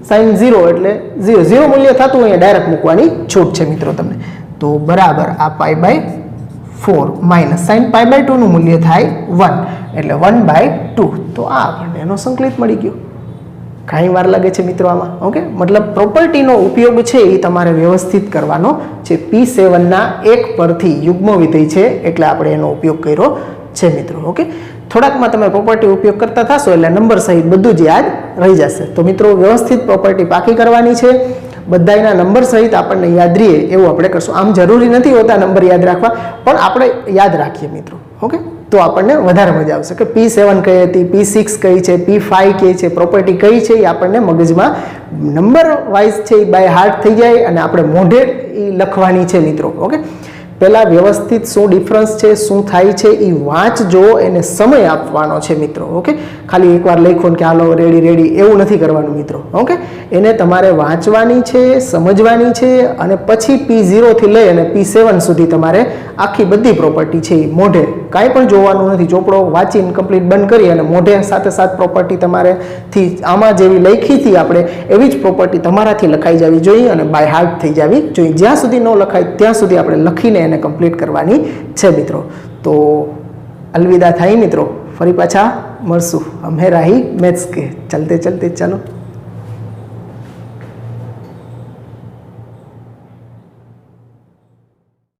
સાઇન 0 એટલે 0 મૂલ્ય થતું અહીંયા ડાયરેક્ટ મૂકવાની છૂટ છે મિત્રો તમને. તો બરાબર આ π/4 માઇનસ સાઇન π/2 નું મૂલ્ય થાય 1 એટલે 1/2. તો આ આપણને એનો સંકલિત મળી ગયો. કાંઈ વાર લાગે છે મિત્રો આમાં? ઓકે, મતલબ પ્રોપર્ટીનો ઉપયોગ છે એ તમારે વ્યવસ્થિત કરવાનો છે. P7 ના 1 પરથી યુગ્મ વિધેય છે એટલે આપણે એનો ઉપયોગ કર્યો છે મિત્રો. ઓકે, થોડાકમાં તમે પ્રોપર્ટી ઉપયોગ કરતા થશો એટલે નંબર સહિત બધું જ યાદ રહી જશે. તો મિત્રો વ્યવસ્થિત પ્રોપર્ટી પાકી કરવાની છે, બધાના નંબર સહિત આપણને યાદ રહે એવું આપણે કરશું. આમ જરૂરી નથી હોતા નંબર યાદ રાખવા, પણ આપણે યાદ રાખીએ મિત્રો. ઓકે, તો આપણને વધારે મજા આવશે કે P7 કઈ હતી, P6 કઈ છે, P5 કઈ છે, પ્રોપર્ટી કઈ છે એ આપણને મગજમાં નંબર વાઇઝ છે એ બાય હાર્ટ થઈ જાય અને આપણે મોઢે એ લખવાની છે મિત્રો. ઓકે, પહેલાં વ્યવસ્થિત શું ડિફરન્સ છે, શું થાય છે એ વાંચજો, એને સમય આપવાનો છે મિત્રો. ઓકે, ખાલી એકવાર લખો ને કે હાલો રેડી એવું નથી કરવાનું મિત્રો. ઓકે, એને તમારે વાંચવાની છે, સમજવાની છે અને પછી P0 થી લઈ અને P7 સુધી તમારે આખી બધી પ્રોપર્ટી છે એ મોઢે કાંઈ પણ જોવાનું નથી. ચોપડો વાંચીને કમ્પ્લીટ બંધ કરી અને મોઢે સાથે પ્રોપર્ટી તમારેથી આમાં જેવી લખી હતી આપણે એવી જ પ્રોપર્ટી તમારાથી લખાઈ જવી જોઈએ અને બાય હાર્ટ થઈ જવી જોઈએ. જ્યાં સુધી ન લખાય ત્યાં સુધી આપણે લખીને એને કમ્પ્લીટ કરવાની છે મિત્રો. તો અલવિદા થાય મિત્રો. ફરી પાછા મળશું. હમ હે રાહી મેથ્સ કે ચલતે ચલતે ચલો.